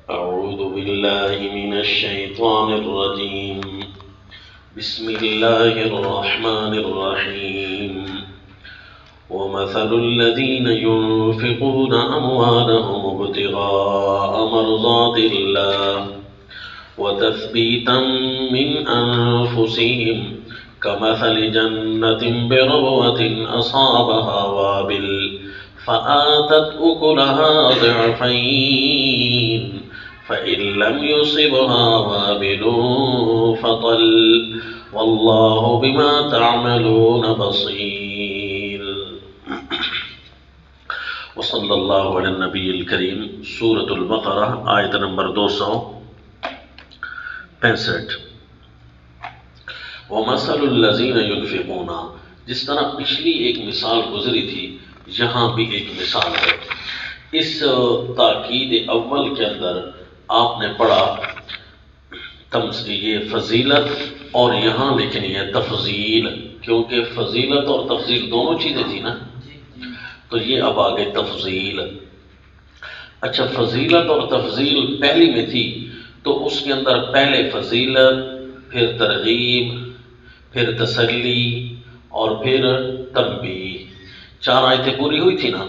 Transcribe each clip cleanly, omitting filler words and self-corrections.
أعوذ بالله من الشيطان الرجيم بسم الله الرحمن الرحيم ومثل الذين ينفقون أموالهم ابتغاء مرضات الله وتثبيتا من أنفسهم كمثل جنة بربوة أصابها وابل فآتت أكلها ضعفين فإن لم يصبها وابل فطل والله بما تعملون بصير وصلی اللہ علی النبی الکریم. سورۃ البقرہ آیت نمبر 265. وَمَثَلُ الَّذِينَ يُنْفِقُونَ، جس طرح پچھلی ایک مثال گزری تھی یہاں بھی ایک مثال ہے. اس تاکید اول کے اندر آپ نے پڑھا یہ فضیلت اور یہاں لیکن یہ تفضیل، کیونکہ فضیلت اور تفضیل دونوں چیزیں تھی نا، تو یہ اب آگے تفضیل. اچھا، فضیلت اور تفضیل پہلی میں تھی تو اس کے اندر پہلے فضیلت، پھر ترغیب، پھر تسلی اور پھر تنبیہ، 4 آیتیں پوری ہوئی تھی نا.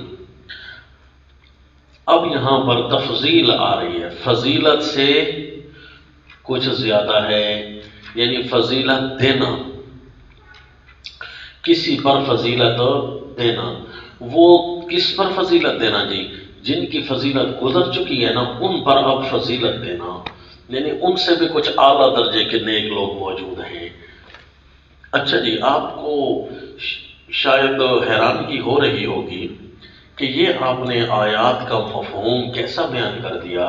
اب یہاں پر تفضیل آ رہی ہے، فضیلت سے کچھ زیادہ ہے، یعنی فضیلت دینا، کسی پر فضیلت دینا. وہ کس پر فضیلت دینا جی؟ جن کی فضیلت گزر چکی ہے نا ان پر اب فضیلت دینا، یعنی ان سے بھی کچھ اعلیٰ درجے کے نیک لوگ موجود ہیں. اچھا جی، آپ کو شاید حیرانگی ہو رہی ہوگی کہ یہ آپ نے آیات کا مفہوم کیسا بیان کر دیا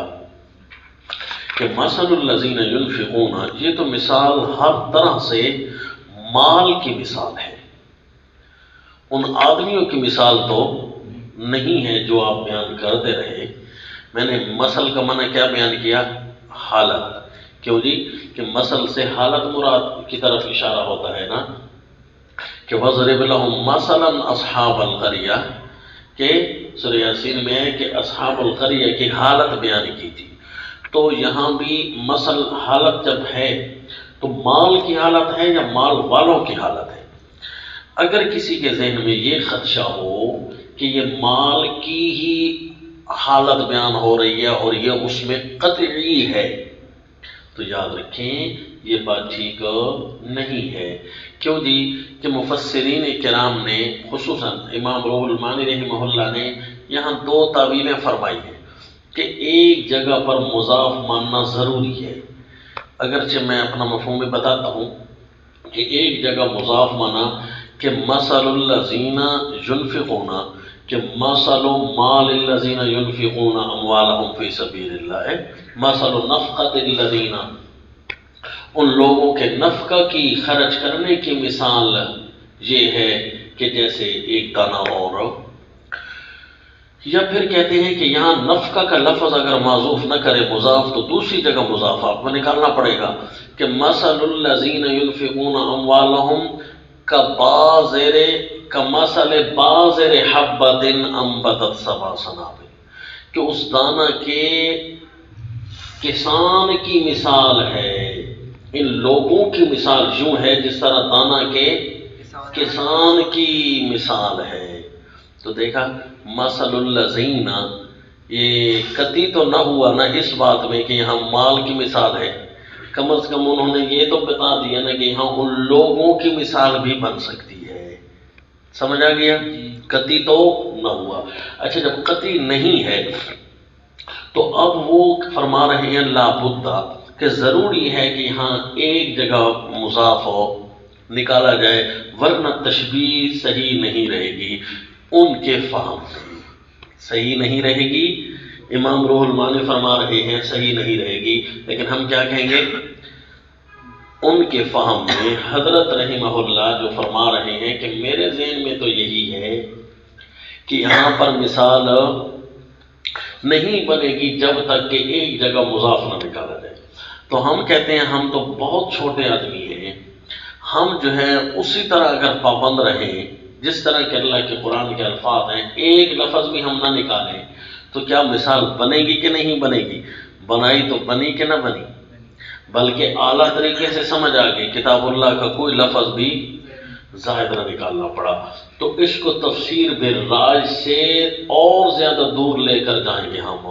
کہ مثل الذین ینفقون، یہ تو مثال ہر طرح سے مال کی مثال ہے، ان آدمیوں کی مثال تو نہیں ہے جو آپ بیان کرتے رہے. میں نے مثل کا معنی کیا بیان کیا؟ حالت. کیوں جی؟ کہ مثل سے حالت مراد کی طرف اشارہ ہوتا ہے نا، کہ وَضْرِبْ لَهُمْ مَثَلًا أَصْحَابَ الْقَرْيَةِ، کہ سورہ یاسین میں ہے کہ اصحاب القریہ کی حالت بیان کی تھی. تو یہاں بھی مثل حالت جب ہے تو مال کی حالت ہے یا مال والوں کی حالت ہے؟ اگر کسی کے ذہن میں یہ خدشہ ہو کہ یہ مال کی ہی حالت بیان ہو رہی ہے اور یہ اس میں قطعی ہے، تو یاد رکھیں یہ بات ٹھیک نہیں ہے. کیوں جی؟ کہ مفسرین کرام نے خصوصاً امام روح المانی رحمہ اللہ نے یہاں 2 تعویلیں فرمائی ہیں کہ ایک جگہ پر مضاف ماننا ضروری ہے. اگرچہ میں اپنا مفہوم بتاتا ہوں کہ ایک جگہ مضاف مانا کہ مثل الذین ینفقون، کہ مثل مال الذین ینفقون اموالہم فی سبیل اللہ، مثل نفقۃ الذین، ان لوگوں کے نفقہ کی خرچ کرنے کی مثال یہ ہے کہ جیسے ایک دانہ اور. یا پھر کہتے ہیں کہ یہاں نفقہ کا لفظ اگر معذوف نہ کرے مضاف تو دوسری جگہ مضاف آپ کو نکالنا پڑے گا کہ مثل الذین ینفقون اموالہم کمثل بازر حبۃ انبتت 7 سنابل، کہ اس دانہ کے کسان کی مثال ہے. ان لوگوں کی مثال یوں ہے جس طرح دانہ کے کسان کی مثال ہے. تو دیکھا مثل الذین، یہ قطعی تو نہ ہوا نا اس بات میں کہ یہاں مال کی مثال ہے، کم از کم انہوں نے یہ تو بتا دیا نا کہ یہاں ان لوگوں کی مثال بھی بن سکتی ہے. سمجھ آ گیا؟ قطعی تو نہ ہوا. اچھا، جب قطعی نہیں ہے تو اب وہ فرما رہے ہیں لا بدہ، کہ ضروری ہے کہ یہاں ایک جگہ مضاف ہو نکالا جائے، ورنہ تشبیہ صحیح نہیں رہے گی، ان کے فہم صحیح نہیں رہے گی. امام روح المانی فرما رہے ہیں صحیح نہیں رہے گی، لیکن ہم کیا کہیں گے؟ ان کے فہم میں حضرت رحمہ اللہ جو فرما رہے ہیں کہ میرے ذہن میں تو یہی ہے کہ یہاں پر مثال نہیں بنے گی جب تک کہ ایک جگہ مضاف نہ نکالا جائے. تو ہم کہتے ہیں ہم تو بہت چھوٹے آدمی ہیں، ہم جو ہے اسی طرح اگر پابند رہیں جس طرح کہ اللہ کے قرآن کے الفاظ ہیں، ایک لفظ بھی ہم نہ نکالیں تو کیا مثال بنے گی کہ نہیں بنے گی؟ بنائی تو بنی کہ نہ بنی، بلکہ اعلیٰ طریقے سے سمجھ آ گئی، کتاب اللہ کا کوئی لفظ بھی زائد نہ نکالنا پڑا۔ تو اس کو تفسیر بالرائے سے اور زیادہ دور لے کر جائیں گے ہم،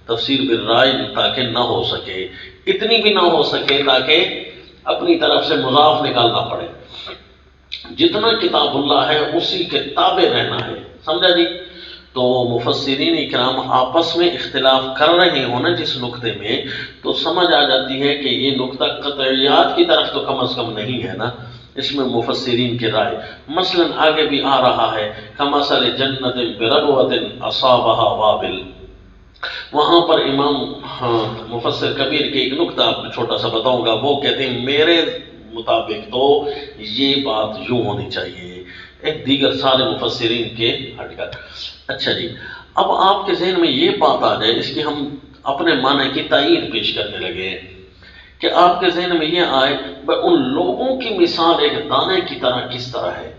تفسیر بالرائے تاکہ نہ ہو سکے، اتنی بھی نہ ہو سکے تاکہ اپنی طرف سے مضاف نکالنا پڑے۔ جتنا کتاب اللہ ہے اسی کے تابع رہنا ہے، سمجھا جی؟ تو مفسرین اکرام آپس میں اختلاف کر رہے ہوں نا جس نقطے میں، تو سمجھ آ جاتی ہے کہ یہ نقطہ قطعیات کی طرف تو کم از کم نہیں ہے نا، اس میں مفسرین کی رائے مثلا آگے بھی آ رہا ہے، کمثل جنت بربوۃ اصابها وابل، وہاں پر امام مفسر کبیر کے ایک نقطہ چھوٹا سا بتاؤں گا، وہ کہتے ہیں میرے مطابق تو یہ بات یوں ہونی چاہیے، ایک دیگر سارے مفسرین کے ہٹ کر۔ اچھا جی، اب آپ کے ذہن میں یہ بات آ جائے، اس کی ہم اپنے معنی کی تائید پیش کرنے لگے کہ آپ کے ذہن میں یہ آئے ان لوگوں کی مثال ایک دانے کی طرح کس طرح ہے،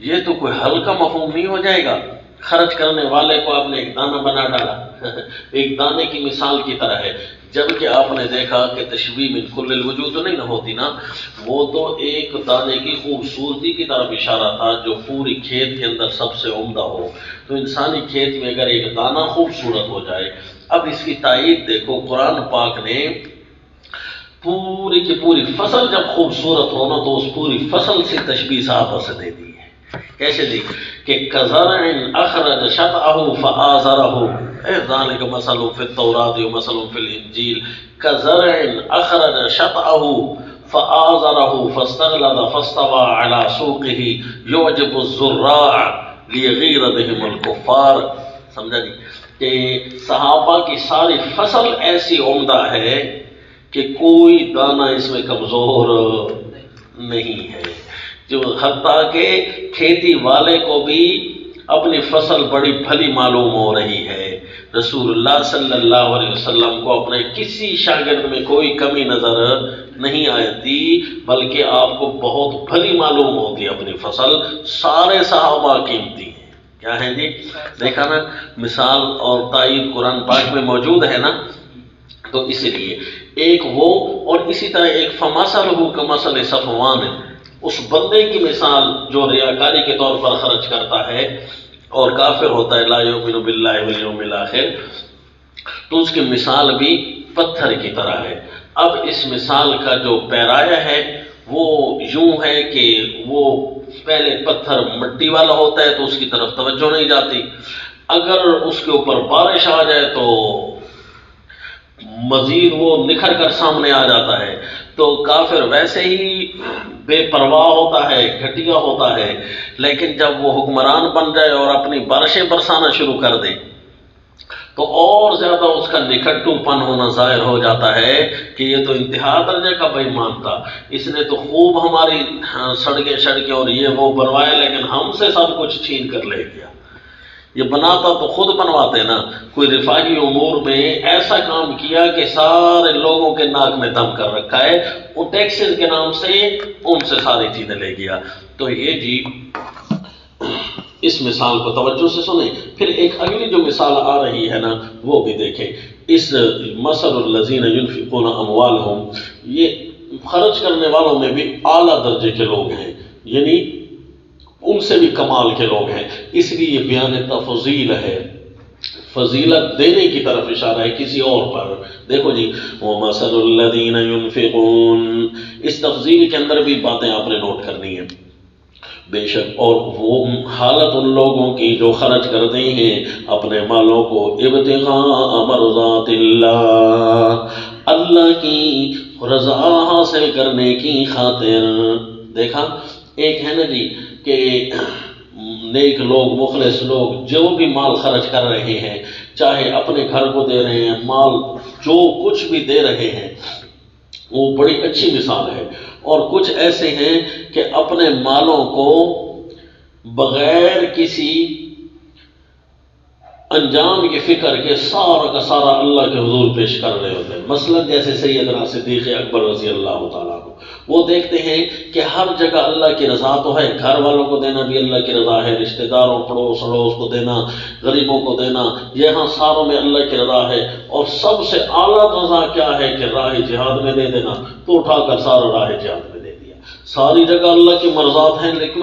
یہ تو کوئی ہلکا مفہوم نہیں ہو جائے گا، خرچ کرنے والے کو آپ نے ایک دانہ بنا ڈالا، ایک دانے کی مثال کی طرح ہے، جبکہ آپ نے دیکھا کہ تشبیہ من کل الوجوہ تو نہیں نہ ہوتی نا، وہ تو ایک دانے کی خوبصورتی کی طرف اشارہ تھا جو پوری کھیت کے اندر سب سے عمدہ ہو، تو انسانی کھیت میں اگر ایک دانہ خوبصورت ہو جائے، اب اس کی تائید دیکھو، قرآن پاک نے پوری کی پوری فصل جب خوبصورت ہونا تو اس پوری فصل سے تشبیہ صحابہ سے دے دی ہے، کیسے دی کہ کزرع اخرج شطأہ فآزرہ، ذالک مثل فی التوراۃ ومثل فی الانجیل، کزرع اخرج شطأہ فآزرہ فاستغلظ فاستوى علی سوقہ یعجب الزراع لیغیظ بہم الکفار، سمجھا جی؟ کہ صحابہ کی ساری فصل ایسی عمدہ ہے کہ کوئی دانہ اس میں کمزور نہیں ہے، جو حتیٰ کہ کھیتی والے کو بھی اپنی فصل بڑی بھلی معلوم ہو رہی ہے، رسول اللہ صلی اللہ علیہ وسلم کو اپنے کسی شاگرد میں کوئی کمی نظر نہیں آتی، بلکہ آپ کو بہت بھلی معلوم ہوتی ہے اپنی فصل، سارے صحابہ قیمتی ہیں، کیا ہیں جی؟ دیکھا نا، مثال اور تائید قرآن پاک میں موجود ہے نا، تو اسی لیے ایک وہ، اور اسی طرح ایک فمثلہ کمثل صفوان، اس بندے کی مثال جو ریاکاری کے طور پر خرچ کرتا ہے اور کافر ہوتا ہے، لا یؤمن باللہ والیوم الآخر، تو اس کی مثال بھی پتھر کی طرح ہے۔ اب اس مثال کا جو پیرایا ہے وہ یوں ہے کہ وہ پہلے پتھر مٹی والا ہوتا ہے تو اس کی طرف توجہ نہیں جاتی، اگر اس کے اوپر بارش آ جائے تو مزید وہ نکھر کر سامنے آ جاتا ہے، تو کافر ویسے ہی بے پرواہ ہوتا ہے، گھٹیا ہوتا ہے، لیکن جب وہ حکمران بن جائے اور اپنی بارشیں برسانا شروع کر دے تو اور زیادہ اس کا نکھٹو پن ہونا ظاہر ہو جاتا ہے کہ یہ تو انتہا درجے کا بے ایمان تھا، اس نے تو خوب ہماری سڑکیں اور یہ وہ بنوائے، لیکن ہم سے سب کچھ چھین کر لے گیا۔ یہ بناتا تو خود بنواتے نا، کوئی رفاہی امور میں ایسا کام کیا کہ سارے لوگوں کے ناک میں دم کر رکھا ہے، وہ ٹیکسز کے نام سے ان سے ساری چیزیں لے گیا۔ تو یہ جی اس مثال کو توجہ سے سنیں، پھر ایک اگلی جو مثال آ رہی ہے نا وہ بھی دیکھیں، اس مثل الذین ینفقون اموالہم، یہ خرچ کرنے والوں میں بھی اعلیٰ درجے کے لوگ ہیں، یعنی ان سے بھی کمال کے لوگ ہیں، اس لیے یہ بیان تفضیل ہے، فضیلت دینے کی طرف اشارہ ہے کسی اور پر۔ دیکھو جی، وَمَثَلُ الَّذِينَ يُنْفِقُونَ، اس تفضیل کے اندر بھی باتیں آپ نے نوٹ کرنی ہیں بے شک، اور وہ حالت ان لوگوں کی جو خرچ کرتے ہیں اپنے مالوں کو ابتغاء مرضات اللہ، اللہ کی رضا حاصل کرنے کی خاطر۔ دیکھا، ایک ہے نا جی کہ نیک لوگ، مخلص لوگ جو بھی مال خرچ کر رہے ہیں، چاہے اپنے گھر کو دے رہے ہیں، مال جو کچھ بھی دے رہے ہیں، وہ بڑی اچھی مثال ہے، اور کچھ ایسے ہیں کہ اپنے مالوں کو بغیر کسی انجام کی فکر کے سارا کا سارا اللہ کے حضور پیش کر رہے ہوتے ہیں، مثلا جیسے سیدنا صدیق اکبر رضی اللہ تعالیٰ عنہ، وہ دیکھتے ہیں کہ ہر جگہ اللہ کی رضا تو ہے، گھر والوں کو دینا بھی اللہ کی رضا ہے، رشتہ داروں پڑوس اڑوس کو دینا، غریبوں کو دینا، یہاں ساروں میں اللہ کی رضا ہے، اور سب سے اعلیٰ رضا کیا ہے کہ راہ جہاد میں دے دینا، تو اٹھا کر سارا راہ جہاد میں دے دیا۔ ساری جگہ اللہ کی مرضات ہیں، لیکن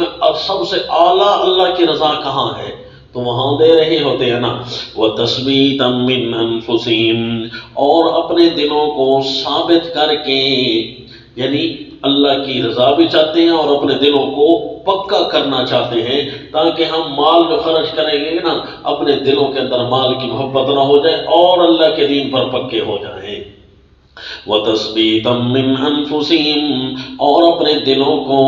سب سے اعلیٰ اللہ کی رضا کہاں ہے؟ تو وہاں دے رہے ہوتے ہیں نا۔ وَتَثْبِيتًا مِّنْ أَنفُسِهِمْ، اور اپنے دلوں کو ثابت کر کے، یعنی اللہ کی رضا بھی چاہتے ہیں اور اپنے دلوں کو پکا کرنا چاہتے ہیں، تاکہ ہم مال جو خرچ کریں گے نا، اپنے دلوں کے اندر مال کی محبت نہ ہو جائے اور اللہ کے دین پر پکے ہو جائیں۔ وَتَثْبِيتًا مِّنْ أَنفُسِهِمْ، اور اپنے دلوں کو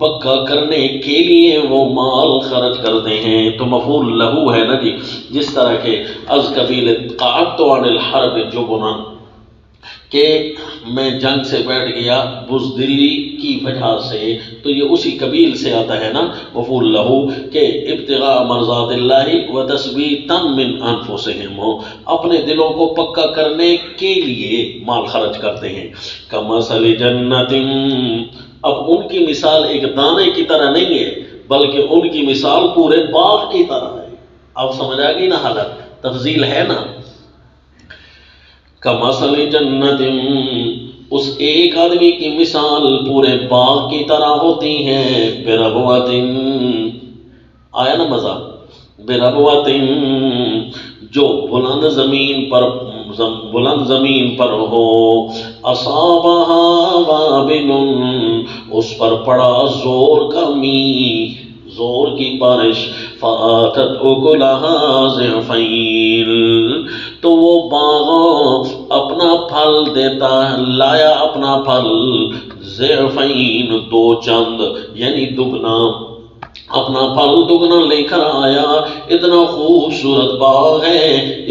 پکا کرنے کے لیے وہ مال خرچ کرتے ہیں۔ تو مفعول لہو ہے نا جی، جس طرح کے از قبیل قعدت عن الحرب جبنا، کہ میں جنگ سے بیٹھ گیا بزدلی کی وجہ سے، تو یہ اسی قبیل سے آتا ہے نا مفعول لہو، کہ ابتغاء مرضات اللہ وتثبیتا من انفسہم، اپنے دلوں کو پکا کرنے کے لیے مال خرچ کرتے ہیں۔ کمثل جنت، اب ان کی مثال ایک دانے کی طرح نہیں ہے، بلکہ ان کی مثال پورے باغ کی طرح ہے۔ اب سمجھ آ گئی نا حالت، تفضیل ہے نا۔ کمثل جنت، اس ایک آدمی کی مثال پورے باغ کی طرح ہوتی ہے، بربوۃ، آیا نا مزہ، بربوۃ، جو بلند زمین پر ہو، اصابها وابل، اس پر پڑا زور کا میہ، زور کی بارش، فآتت اکلها ضعفین، تو وہ باغ اپنا پھل دیتا ہے، لایا اپنا پھل ضعفین، دو چند، یعنی دگنا، اپنا پھل دگنا لے کر آیا۔ اتنا خوبصورت باغ ہے،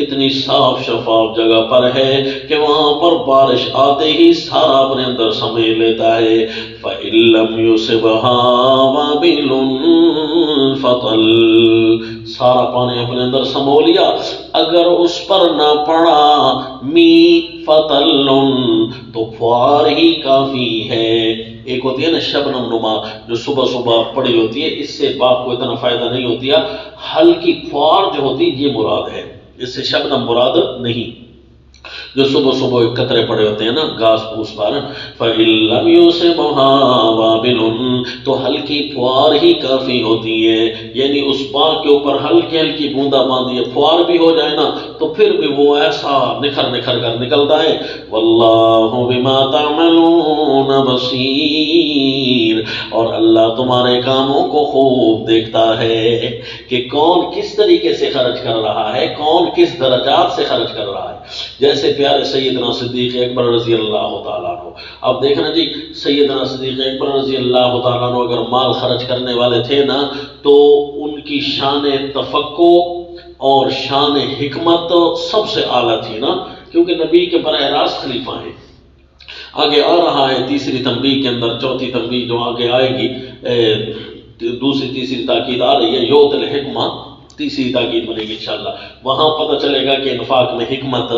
اتنی صاف شفاف جگہ پر ہے کہ وہاں پر بارش آتے ہی سارا اپنے اندر سمیٹ لیتا ہے۔ فَإِن لَّمْ يُصِبْهَا وَابِلٌ فَطَلٌّ، سارا پانی اپنے اندر سمو لیا، اگر اس پر نہ پڑا می فطل، تو فوار ہی کافی ہے۔ ایک ہوتی ہے نا شبنم نما، جو صبح صبح پڑی ہوتی ہے، اس سے باپ کو اتنا فائدہ نہیں ہوتی ہے، ہلکی فوار جو ہوتی ہے یہ مراد ہے، اس سے شبنم مراد نہیں، جو صبح صبح قطرے پڑے ہوتے ہیں نا گھاس پھوس پر۔ فَإِن لَّمْ يُصِبْهَا وَابِلٌ، تو ہلکی فوار ہی کافی ہوتی ہے، یعنی اس باغ کے اوپر ہلکی ہلکی بوندا باندی ہے، فوار بھی ہو جائے نا تو پھر بھی وہ ایسا نکھر نکھر کر نکلتا ہے۔ وَاللَّهُ بِمَا تَعْمَلُونَ بَصِيرٌ، اور اللہ تمہارے کاموں کو خوب دیکھتا ہے کہ کون کس طریقے سے خرچ کر رہا ہے، کون کس درجات سے خرچ کر رہا ہے۔ جیسے پیارے سیدنا صدیق اکبر رضی اللہ تعالیٰ عنہ، اب دیکھنا جی، سیدنا صدیق اکبر رضی اللہ تعالیٰ عنہ اگر مال خرچ کرنے والے تھے نا، تو ان کی شان تفقع اور شان حکمت سب سے اعلیٰ تھی نا، کیونکہ نبی کے براہ راست خلیفہ ہیں۔ آگے آ رہا ہے تیسری تنبیہ کے اندر، چوتھی تنبیہ جو آگے آئے گی، دوسری تیسری تاکید آ رہی ہے، یوت الحکمہ، تیسری تاکید بنے گی انشاءاللہ، وہاں پتہ چلے گا کہ انفاق میں حکمت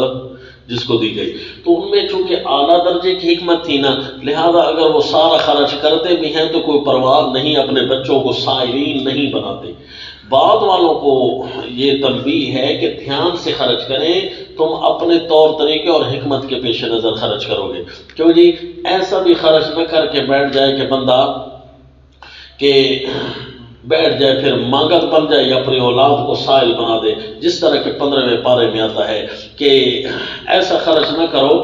جس کو دی گئی، تو ان میں چونکہ اعلیٰ درجے کی حکمت تھی نا، لہذا اگر وہ سارا خرچ کرتے بھی ہیں تو کوئی پرواہ نہیں، اپنے بچوں کو سائلین نہیں بناتے۔ بعد والوں کو یہ تنبیہ ہے کہ دھیان سے خرچ کریں، تم اپنے طور طریقے اور حکمت کے پیش نظر خرچ کرو گے، کیوں جی ایسا بھی خرچ نہ کر کے بیٹھ جائے کہ بندہ کہ بیٹھ جائے پھر مانگت بن جائے یا اپنی اولاد کو سائل بنا دے، جس طرح کے 15ویں پارے میں آتا ہے کہ ایسا خرچ نہ کرو۔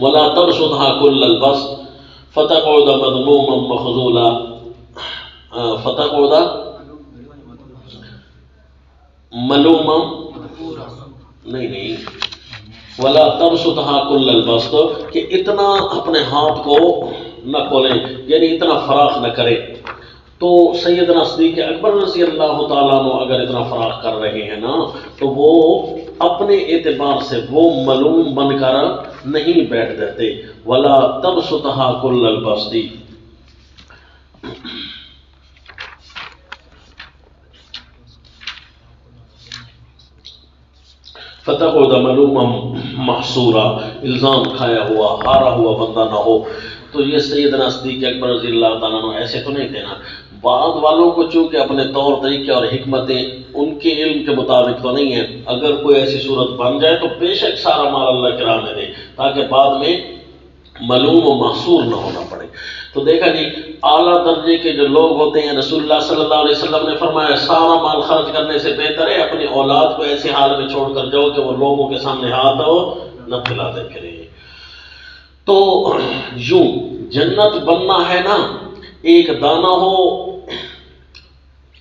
وَلَا تَبْسُطْهَا كُلَّ الْبَسْطِ فَتَقْعُدَ مَذْمُومًا مَخْذُولًا، فتقعد ملوما، نہیں وَلَا تَبْسُطْهَا كُلَّ الْبَسْطِ، کہ اتنا اپنے ہاتھ کو نہ کھولیں، یعنی اتنا فراخ نہ کرے۔ تو سیدنا صدیق اکبر رضی اللہ تعالیٰ عنہ اگر اتنا فراخ کر رہے ہیں نا، تو وہ اپنے اعتبار سے وہ ملوم بن کر نہیں بیٹھ دیتے۔ وَلَا تَبْسُطْهَا كُلَّ الْبَسْطِ، فتقعد ملوما محصورا، الزام کھایا ہوا ہارا ہوا بندہ نہ ہو۔ تو یہ سیدنا صدیق اکبر رضی اللہ تعالیٰ عنہ ایسے تو نہیں تھے نا. بعد والوں کو چونکہ اپنے طور طریقے اور حکمتیں ان کے علم کے مطابق تو نہیں ہیں، اگر کوئی ایسی صورت بن جائے تو بے شک سارا مال اللہ کے راہ میں دے تاکہ بعد میں ملوم و محصور نہ ہونا پڑے. تو دیکھا جی اعلیٰ درجے کے جو لوگ ہوتے ہیں، رسول اللہ صلی اللہ علیہ وسلم نے فرمایا سارا مال خرچ کرنے سے بہتر ہے اپنی اولاد کو ایسے حال میں چھوڑ کر جاؤ کہ وہ لوگوں کے سامنے ہاتھ نہ پھیلاتے پھرے. تو یوں جنت بننا ہے نا، ایک دانہ ہو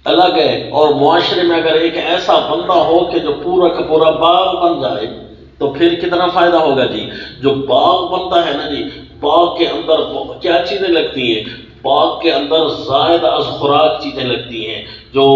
الگ ہے، اور معاشرے میں اگر ایک ایسا بندہ ہو کہ جو پورا کا پورا باغ بن جائے تو پھر کتنا فائدہ ہوگا جی. جو باغ بنتا ہے نا جی، باغ کے اندر کیا چیزیں لگتی ہیں؟ باغ کے اندر زائد از خوراک چیزیں لگتی ہیں جو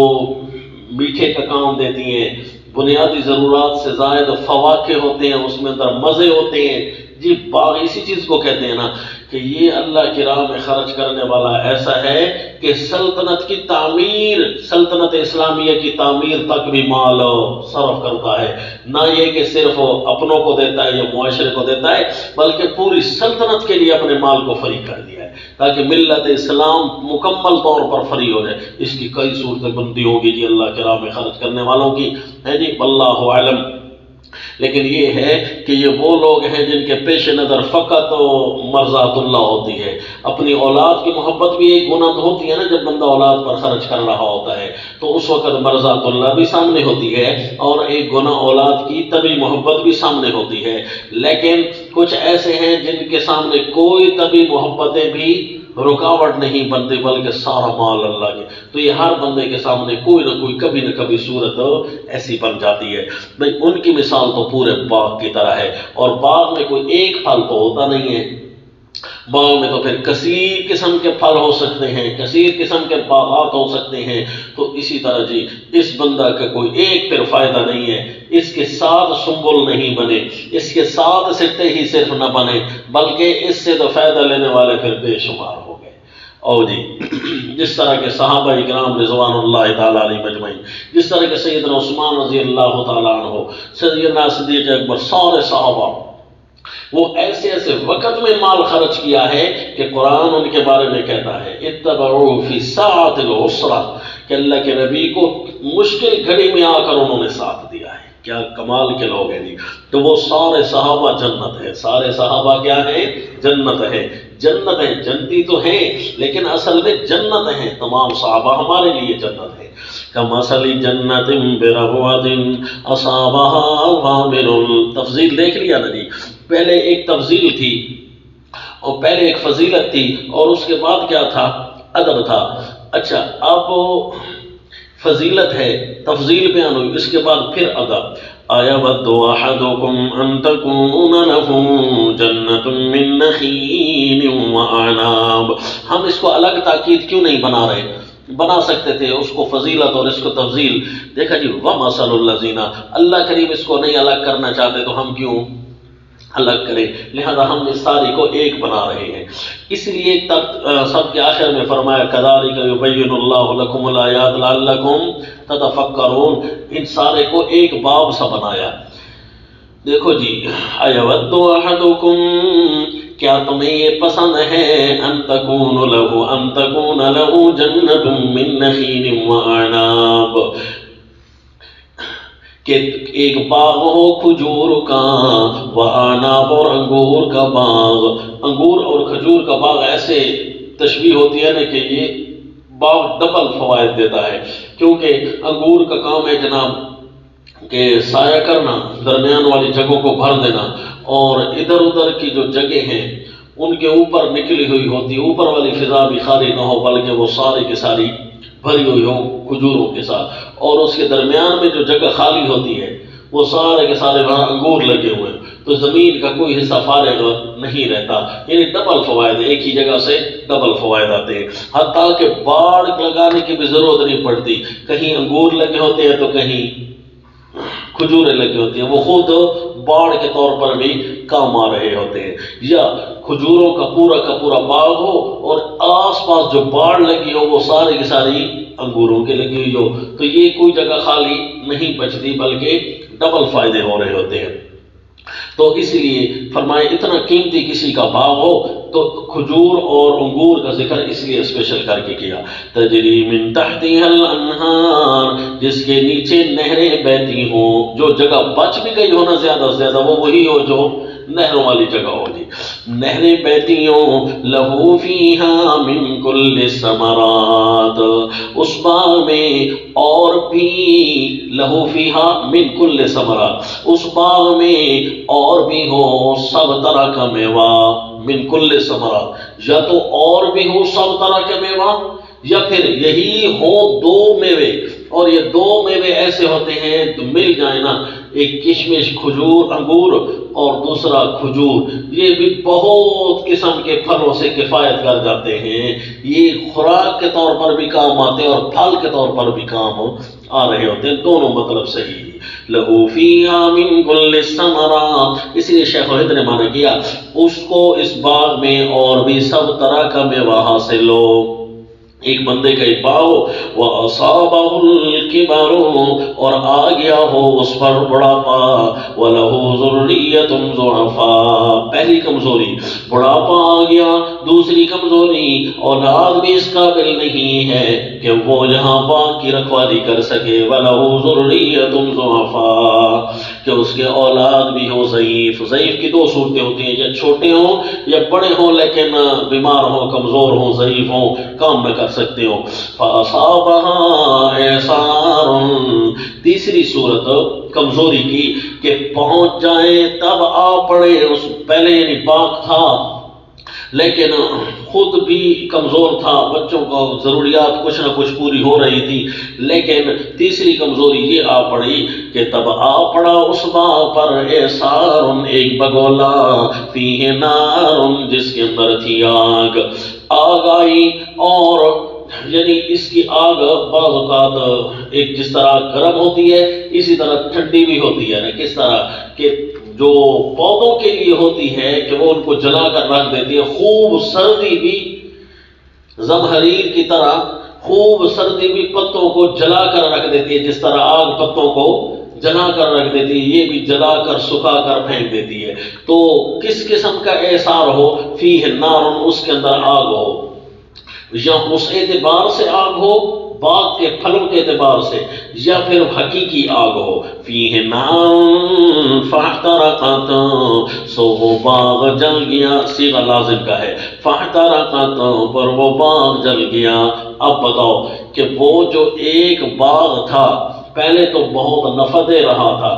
میٹھے کا کام دیتی ہیں، بنیادی ضرورات سے زائد فواکہ ہوتے ہیں، اس میں اندر مزے ہوتے ہیں جی. باغ اسی چیز کو کہتے ہیں نا کہ یہ اللہ کی راہ میں خرچ کرنے والا ایسا ہے کہ سلطنت کی تعمیر، سلطنت اسلامیہ کی تعمیر تک بھی مال صرف کرتا ہے. نہ یہ کہ صرف اپنوں کو دیتا ہے یا معاشرے کو دیتا ہے، بلکہ پوری سلطنت کے لیے اپنے مال کو فریق کر دیا ہے تاکہ ملت اسلام مکمل طور پر فری ہو جائے. اس کی کئی صورتیں بنتی ہوگی جی اللہ کی راہ میں خرچ کرنے والوں کی ہے جی، واللہ اعلم. لیکن یہ ہے کہ یہ وہ لوگ ہیں جن کے پیش نظر فقط مرضات اللہ ہوتی ہے. اپنی اولاد کی محبت بھی ایک گناہ ہوتی ہے نا، جب بندہ اولاد پر خرچ کر رہا ہوتا ہے تو اس وقت مرضات اللہ بھی سامنے ہوتی ہے، اور ایک گناہ اولاد کی طبی محبت بھی سامنے ہوتی ہے. لیکن کچھ ایسے ہیں جن کے سامنے کوئی طبی محبتیں بھی رکاوٹ نہیں بنتی بلکہ سارا مال اللہ کے. تو یہ ہر بندے کے سامنے کوئی نہ کوئی کبھی نہ کبھی صورت ایسی بن جاتی ہے. بھئی ان کی مثال تو پورے باغ کی طرح ہے، اور باغ میں کوئی ایک پھل تو ہوتا نہیں ہے، باغ میں تو پھر کثیر قسم کے پھل ہو سکتے ہیں، کثیر قسم کے باغات ہو سکتے ہیں. تو اسی طرح جی اس بندہ کا کوئی ایک پھر فائدہ نہیں ہے، اس کے 7 سنبل نہیں بنے، اس کے 7 سٹے ہی صرف نہ بنے، بلکہ اس سے تو فائدہ لینے والے پھر بے شمار ہو گئے. اور جی جس طرح کے صحابہ اکرام رضوان اللہ تعالیٰ علیہ مجمعین، جس طرح کے سیدنا عثمان رضی اللہ تعالیٰ عنہ، سیدنا صدیق اکبر، سارے صحابہ، وہ ایسے ایسے وقت میں مال خرچ کیا ہے کہ قرآن ان کے بارے میں کہتا ہے اتبعوا فی ساعۃ العسرہ، کہ اللہ کے نبی کو مشکل گھڑی میں آ کر انہوں نے ساتھ دیا ہے. کیا کمال کے لوگ ہیں جی. تو وہ سارے صحابہ جنت ہے، سارے صحابہ کیا ہے؟ جنت ہے. جنت ہے، جنتی تو ہیں لیکن اصل میں جنت ہیں. تمام صحابہ ہمارے لیے جنت ہے. کمثل جنت بربوۃ اصابها وابل. تفضیل دیکھ لیا نا جی، پہلے ایک تفضیل تھی اور پہلے ایک فضیلت تھی اور اس کے بعد کیا تھا؟ ادب تھا. اچھا اب فضیلت ہے، تفضیل بیان ہوئی، اس کے بعد پھر ادب. أَيَوَدُّ أَحَدُكُمْ أَن تَكُونَ لَهُ جَنَّةٌ مِّن نَخِيلٍ وَأَعْنَابٍ. ہم اس کو الگ تاکید کیوں نہیں بنا رہے؟ بنا سکتے تھے اس کو فضیلت اور اس کو تفضیل. دیکھا جی وَمَثَلُ الَّذِينَ، اللہ کریم اس کو نہیں الگ کرنا چاہتے تو ہم کیوں الگ کریں؟ لہذا ہم اس ساری کو ایک بنا رہے ہیں. اس لیے سب کے آخر میں فرمایا كَذَلِكَ يُبَيِّنُ اللَّهُ لَكُمُ الْآيَاتِ لَعَلَّكُمْ تَتَفَكَّرُونَ. ان سارے کو ایک باب سا بنایا. دیکھو جی أَيَوَدُّ أَحَدُكُمْ، کیا تمہیں یہ پسند ہے ان تکون له جنت من نخیل وأعناب، کہ ایک باغ ہو کھجور کا، وأعناب اور انگور کا باغ. انگور اور کھجور کا باغ ایسے تشبیہ ہوتی ہے نا کہ یہ باغ ڈبل فوائد دیتا ہے، کیونکہ انگور کا کام ہے جناب کہ سایہ کرنا، درمیان والی جگہوں کو بھر دینا، اور ادھر ادھر کی جو جگہ ہیں ان کے اوپر نکلی ہوئی ہوتی، اوپر والی فضا بھی خالی نہ ہو بلکہ وہ ساری کی ساری بھری ہوئی ہو کھجوروں کے ساتھ، اور اس کے درمیان میں جو جگہ خالی ہوتی ہے وہ سارے کے سارے وہاں انگور لگے ہوئے ہیں، تو زمین کا کوئی حصہ فارغ نہیں رہتا. یعنی ڈبل فوائد، ایک ہی جگہ سے ڈبل فوائد آتے ہیں. حتیٰ کہ باڑ لگانے کی بھی ضرورت نہیں پڑتی، کہیں انگور لگے ہوتے ہیں تو کہیں کھجوریں لگی ہوتی ہیں، وہ خود باڑ کے طور پر بھی کام آ رہے ہوتے ہیں. یا کھجوروں کا پورا باغ ہو اور آس پاس جو باڑ لگی ہو وہ ساری کی ساری انگوروں کے لگی ہوئی ہو، تو یہ کوئی جگہ خالی نہیں بچتی بلکہ ڈبل فائدے ہو رہے ہوتے ہیں. تو اس لیے فرمائے اتنا قیمتی کسی کا باغ ہو تو کھجور اور انگور کا ذکر اس لیے اسپیشل کر کے کیا. تجری من تحتها الانہار، جس کے نیچے نہریں بہتی ہوں. جو جگہ بچ بھی گئی ہو نا زیادہ سے زیادہ وہ وہی ہو جو نہروں والی جگہ ہو جی. نہریں بہتی ہوں. لہو فیہا من کل الثمرات، اس باغ میں اور بھی لہو فیہا من کل الثمرات، اس باغ میں اور بھی ہو سب طرح کا میوہ. من کل الثمرات، یا تو اور بھی ہو سب طرح کا میوہ، یا پھر یہی ہو دو میوے. اور یہ دو میوے ایسے ہوتے ہیں تو مل جائے نا، ایک کشمش کھجور انگور اور دوسرا کھجور، یہ بھی بہت قسم کے پھلوں سے کفایت کر جاتے ہیں. یہ خوراک کے طور پر بھی کام آتے ہیں اور پھل کے طور پر بھی کام آ رہے ہوتے ہیں. دونوں مطلب صحیح. لہو فیہا من کل الثمرات، اس لیے شیخ الہند نے معنی کیا اس کو اس باغ میں اور بھی سب طرح کا میوہ حاصل ہو. ایک بندے کا ایک باغ ہو، وَأَصَابَهُ الْكِبَرُ، اور آ گیا ہو اس پر بڑھاپا، وَلَهُ ذُرِّيَّةٌ ضُعَفَاء، پہلی کمزوری بڑھاپا آ گیا. دوسری کمزوری اولاد بھی اس قابل نہیں ہے کہ وہ یہاں باغ کی رکھوالی کر سکے. وَلَهُ ذُرِّيَّةٌ ضُعَفَاء، کہ اس کے اولاد بھی ہو ضعیف. ضعیف کی دو صورتیں ہوتی ہیں، یا چھوٹے ہوں یا بڑے ہوں لیکن بیمار ہوں، کمزور ہوں، ضعیف ہوں، کام نہ کر سکتے ہو. فَأَصَابَهَا إِعْصَارٌ، تیسری صورت کمزوری کی کہ پہنچ جائیں تب آ پڑے. اس پہلے یعنی باغ تھا لیکن خود بھی کمزور تھا، بچوں کو ضروریات کچھ نہ کچھ پوری ہو رہی تھی، لیکن تیسری کمزوری یہ آ پڑی کہ تب آ پڑا اس باغ پر اعصار، ایک بگولا، فیہ نار، جس کے اندر تھی آگ. آگ آئی اور یعنی اس کی آگ بعض اوقات ایک جس طرح گرم ہوتی ہے اسی طرح ٹھنڈی بھی ہوتی ہے. کس طرح کہ جو پودوں کے لیے ہوتی ہے کہ وہ ان کو جلا کر رکھ دیتی ہے. خوب سردی بھی زمہریر کی طرح، خوب سردی بھی پتوں کو جلا کر رکھ دیتی ہے، جس طرح آگ پتوں کو جلا کر رکھ دیتی ہے، یہ بھی جلا کر سکھا کر پھینک دیتی ہے. تو کس قسم کا اعصار ہو؟ فیہ نار، اس کے اندر آگ ہو، یا اس اعتبار سے آگ ہو باغ کے پھلوں کے اعتبار سے، یا پھر حقیقی آگ ہو. فیہ نار فاحترقت، سو وہ باغ جل گیا. صیغہ لازم کا ہے، فاحترقت، پر وہ باغ جل گیا. اب بتاؤ کہ وہ جو ایک باغ تھا پہلے تو بہت نفع دے رہا تھا،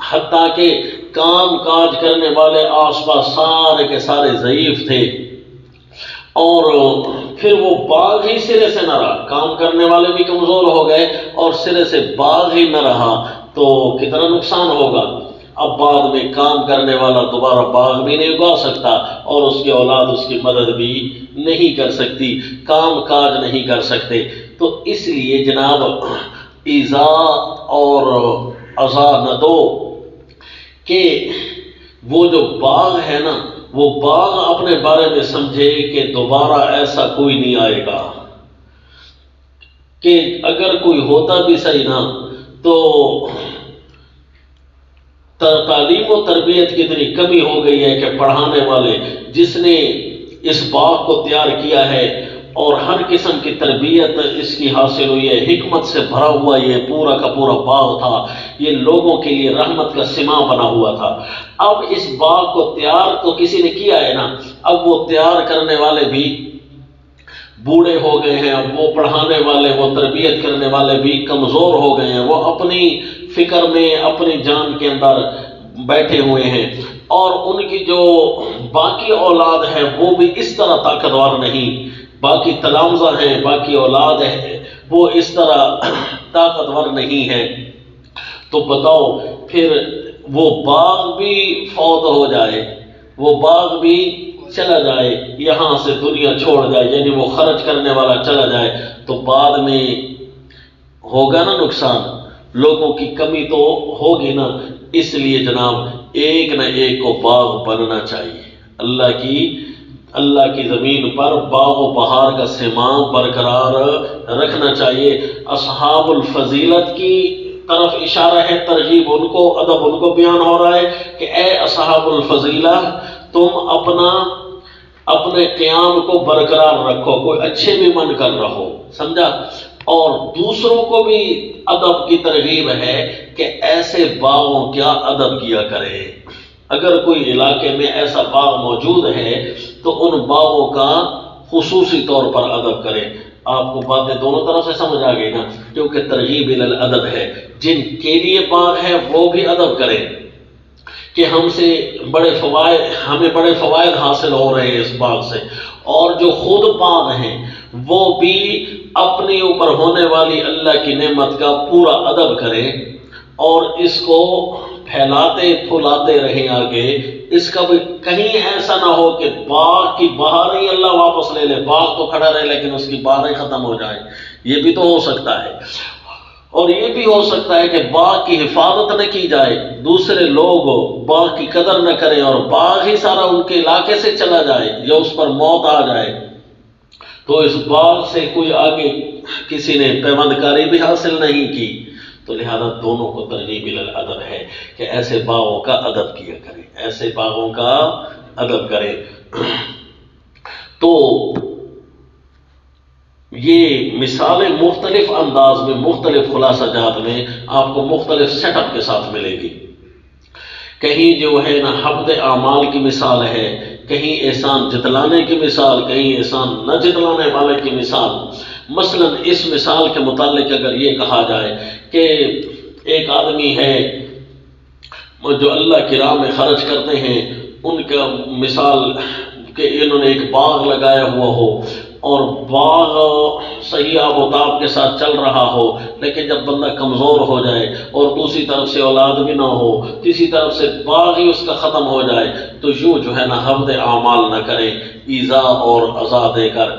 حتیٰ کہ کام کاج کرنے والے آس پاس سارے کے سارے ضعیف تھے، اور پھر وہ باغ ہی سرے سے نہ رہا، کام کرنے والے بھی کمزور ہو گئے اور سرے سے باغ ہی نہ رہا تو کتنا نقصان ہوگا. اب بعد میں کام کرنے والا دوبارہ باغ بھی نہیں اگا سکتا اور اس کی اولاد اس کی مدد بھی نہیں کر سکتی، کام کاج نہیں کر سکتے. تو اس لیے جناب ایذا اور عزا نہ دو کہ وہ جو باغ ہے نا، وہ باغ اپنے بارے میں سمجھے کہ دوبارہ ایسا کوئی نہیں آئے گا، کہ اگر کوئی ہوتا بھی صحیح نا تو تعلیم و تربیت کی اتنی کمی ہو گئی ہے کہ پڑھانے والے جس نے اس باغ کو تیار کیا ہے اور ہر قسم کی تربیت اس کی حاصل ہوئی ہے، حکمت سے بھرا ہوا یہ پورا کا پورا باغ تھا، یہ لوگوں کے لیے رحمت کا سما بنا ہوا تھا. اب اس باغ کو تیار تو کسی نے کیا ہے نا، اب وہ تیار کرنے والے بھی بوڑھے ہو گئے ہیں، اب وہ پڑھانے والے، وہ تربیت کرنے والے بھی کمزور ہو گئے ہیں، وہ اپنی فکر میں اپنی جان کے اندر بیٹھے ہوئے ہیں، اور ان کی جو باقی اولاد ہے وہ بھی اس طرح طاقتور نہیں، باقی تلامذہ ہیں، باقی اولاد ہے وہ اس طرح طاقتور نہیں ہے. تو بتاؤ پھر وہ باغ بھی فوت ہو جائے، وہ باغ بھی چلا جائے، یہاں سے دنیا چھوڑ جائے، یعنی وہ خرچ کرنے والا چلا جائے، تو بعد میں ہوگا نا نقصان، لوگوں کی کمی تو ہوگی نا. اس لیے جناب ایک نہ ایک کو باغ بننا چاہیے. اللہ کی زمین پر باغ و بہار کا سماں برقرار رکھنا چاہیے. اصحاب الفضیلت کی طرف اشارہ ہے، ترغیب ان کو، ادب ان کو بیان ہو رہا ہے کہ اے اصحاب الفضیلہ، تم اپنا اپنے قیام کو برقرار رکھو، کوئی اچھے بھی من کر رہو، سمجھا؟ اور دوسروں کو بھی ادب کی ترغیب ہے کہ ایسے باغوں کیا ادب کیا کرے۔ اگر کوئی علاقے میں ایسا باغ موجود ہے تو ان باغوں کا خصوصی طور پر ادب کرے۔ آپ کو باتیں دونوں طرف سے سمجھ آ گئی نا، کیونکہ ترغیب الادب ہے، جن کے لیے باغ ہے وہ بھی ادب کرے کہ ہمیں بڑے فوائد حاصل ہو رہے ہیں اس باغ سے، اور جو خود باغ ہیں وہ بھی اپنے اوپر ہونے والی اللہ کی نعمت کا پورا ادب کریں اور اس کو پھیلاتے پھولاتے رہیں آگے۔ اس کا بھی کہیں ایسا نہ ہو کہ باغ کی بہاریں اللہ واپس لے لے، باغ تو کھڑا رہے لیکن اس کی بہاریں ختم ہو جائیں، یہ بھی تو ہو سکتا ہے۔ اور یہ بھی ہو سکتا ہے کہ باغ کی حفاظت نہ کی جائے، دوسرے لوگ باغ کی قدر نہ کریں اور باغ ہی سارا ان کے علاقے سے چلا جائے یا اس پر موت آ جائے، تو اس باغ سے کوئی آگے کسی نے پیوند کاری بھی حاصل نہیں کی۔ تو لہذا دونوں کو ترغیب الادب ہے کہ ایسے باغوں کا ادب کیا کریں، ایسے باغوں کا ادب کریں۔ تو یہ مثالیں مختلف انداز میں، مختلف خلاصہ جات میں آپ کو مختلف سیٹ اپ کے ساتھ ملے گی۔ کہیں جو ہے نا حبد اعمال کی مثال ہے، کہیں احسان جتلانے کی مثال، کہیں احسان نہ جتلانے والے کی مثال۔ مثلا اس مثال کے متعلق اگر یہ کہا جائے کہ ایک آدمی ہے جو اللہ کی راہ میں خرچ کرتے ہیں، ان کا مثال کہ انہوں نے ایک باغ لگایا ہوا ہو اور باغ صحیح آب و تاب کے ساتھ چل رہا ہو، لیکن جب بندہ کمزور ہو جائے اور دوسری طرف سے اولاد بھی نہ ہو، تیسری طرف سے باغ ہی اس کا ختم ہو جائے، تو یوں جو ہے نا حبد اعمال نہ کرے، ایذا اور اذا دے کر،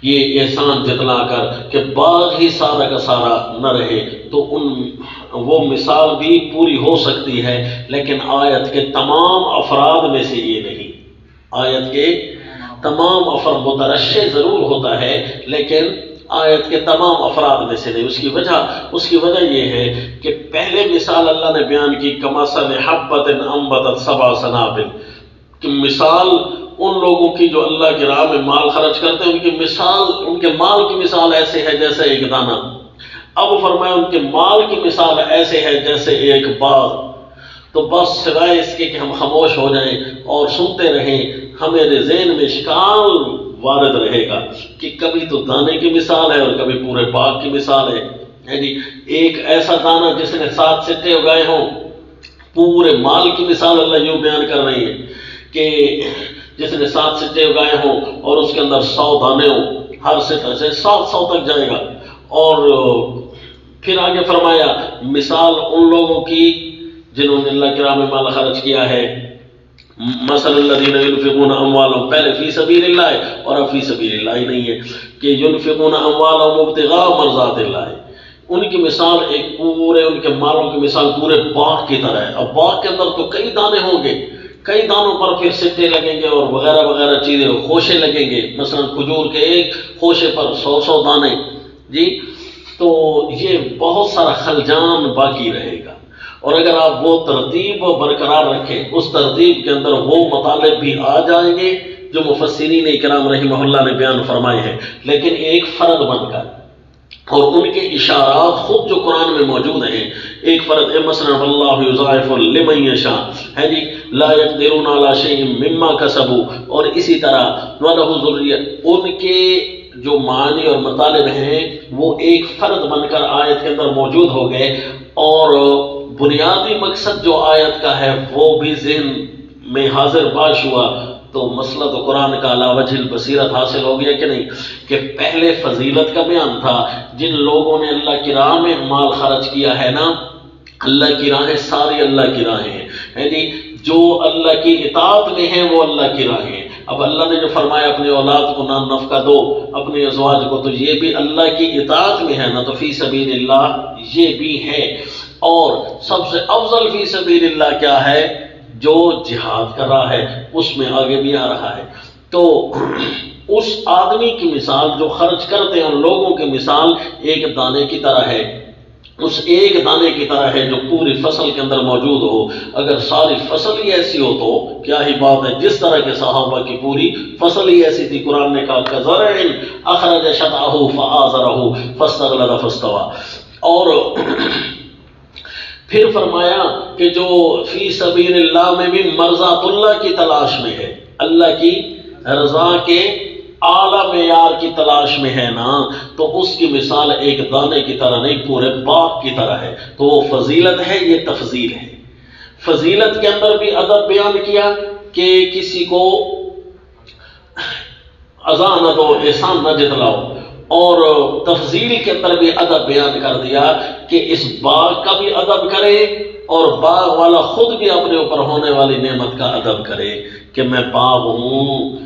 یہ احسان جتلا کر کہ باغ ہی سارا کا سارا نہ رہے، تو وہ مثال بھی پوری ہو سکتی ہے، لیکن آیت کے تمام افراد میں سے یہ نہیں۔ آیت کے تمام افراد مترشح ضرور ہوتا ہے لیکن آیت کے تمام افراد میں سے نہیں۔ اس کی وجہ یہ ہے کہ پہلے مثال اللہ نے بیان کی کمثل حبۃ انبتت سبع سنابل، کہ مثال ان لوگوں کی جو اللہ کی راہ میں مال خرچ کرتے ہیں، ان کے مال کی مثال ایسے ہے جیسے ایک دانہ۔ اب فرمایا ان کے مال کی مثال ایسے ہے جیسے ایک باغ۔ تو بس سوائے اس کے کہ ہم خاموش ہو جائیں اور سنتے رہیں، ہمارے ذہن میں اشکال وارد رہے گا کہ کبھی تو دانے کی مثال ہے اور کبھی پورے باغ کی مثال ہے جی۔ ایک ایسا دانہ جس نے 7 سٹے اگائے ہوں، پورے مال کی مثال اللہ یوں بیان کر رہی ہے کہ جس نے 7 سٹے اگائے ہوں اور اس کے اندر 100 دانے ہوں، ہر سٹے سے 700 تک جائے گا۔ اور پھر آگے فرمایا مثال ان لوگوں کی جنہوں نے اللہ کی راہ میں مال خرچ کیا ہے، مثل الذین ينفقون اموالهم پہلے فی سبیل اللہ اور اب فی سبیل اللہ ہی نہیں ہے کہ ينفقون اموالهم ابتغاء مرضات اللہ، ان کی مثال ان کے مالوں کی مثال پورے باغ کی طرح ہے۔ اب باغ کے اندر تو کئی دانے ہوں گے، کئی دانوں پر پھر سٹے لگیں گے اور وغیرہ وغیرہ چیزیں، خوشے لگیں گے، مثلا کھجور کے ایک خوشے پر 100 دانے جی، تو یہ بہت سارا خلجان باقی رہے گا۔ اور اگر آپ وہ ترتیب برقرار رکھیں، اس ترتیب کے اندر وہ مطالب بھی آ جائیں گے جو مفسرین کرام رحمہ اللہ نے بیان فرمائے ہیں، لیکن ایک فرد بن کر، اور ان کے اشارات خود جو قرآن میں موجود ہیں۔ ایک فرد مثلا واللہ یضاعف لمن یشاء ہے جی، لا یقدرون علی شیء مما کسبوا، اور اسی طرح وَلَهُ ذُرِّيَّةٌ، ان کے جو معنی اور مطالب ہیں وہ ایک فرد بن کر آیت کے اندر موجود ہو گئے، اور بنیادی مقصد جو آیت کا ہے وہ بھی ذہن میں حاضر باش ہوا۔ تو مسئلہ تو قرآن کا علی وجہ البصیرت حاصل ہو گیا کہ نہیں، کہ پہلے فضیلت کا بیان تھا، جن لوگوں نے اللہ کی راہ میں مال خرچ کیا ہے نا، اللہ کی راہیں ساری اللہ کی راہیں ہیں جی، جو اللہ کی اطاعت میں ہیں وہ اللہ کی راہیں ہیں۔ اب اللہ نے جو فرمایا اپنے اولاد کو نہ نفقہ دو، اپنے ازواج کو، تو یہ بھی اللہ کی اطاعت میں ہے نا، تو فی سبیل اللہ یہ بھی ہے۔ اور سب سے افضل فی سبیل اللہ کیا ہے؟ جو جہاد کر رہا ہے، اس میں آگے بھی آ رہا ہے۔ تو اس آدمی کی مثال جو خرچ کرتے ہیں ان لوگوں کی مثال ایک دانے کی طرح ہے، اس ایک دانے کی طرح ہے جو پوری فصل کے اندر موجود ہو. اگر ساری فصل ہی ایسی ہو تو کیا ہی بات ہے. جس طرح کے صحابہ کی پوری فصل ہی ایسی تھی. قرآن نے کہا کزرع اخرج شطأہ فآزرہ فاستغلظ فاستوى. اور پھر فرمایا کہ جو فی سبیل اللہ میں بھی مرضات اللہ کی تلاش میں ہے، اللہ کی رضا کے اعلیٰ معیار کی تلاش میں ہے نا، تو اس کی مثال ایک دانے کی طرح نہیں، پورے باغ کی طرح ہے. تو وہ فضیلت ہے، یہ تفضیل ہے. فضیلت کے اندر بھی ادب بیان کیا کہ کسی کو اذا نہ دو، احسان نہ جتلاؤ، اور تفضیل کے اندر بھی ادب بیان کر دیا کہ اس باغ کا بھی ادب کرے اور باغ والا خود بھی اپنے اوپر ہونے والی نعمت کا ادب کرے کہ میں باغ ہوں.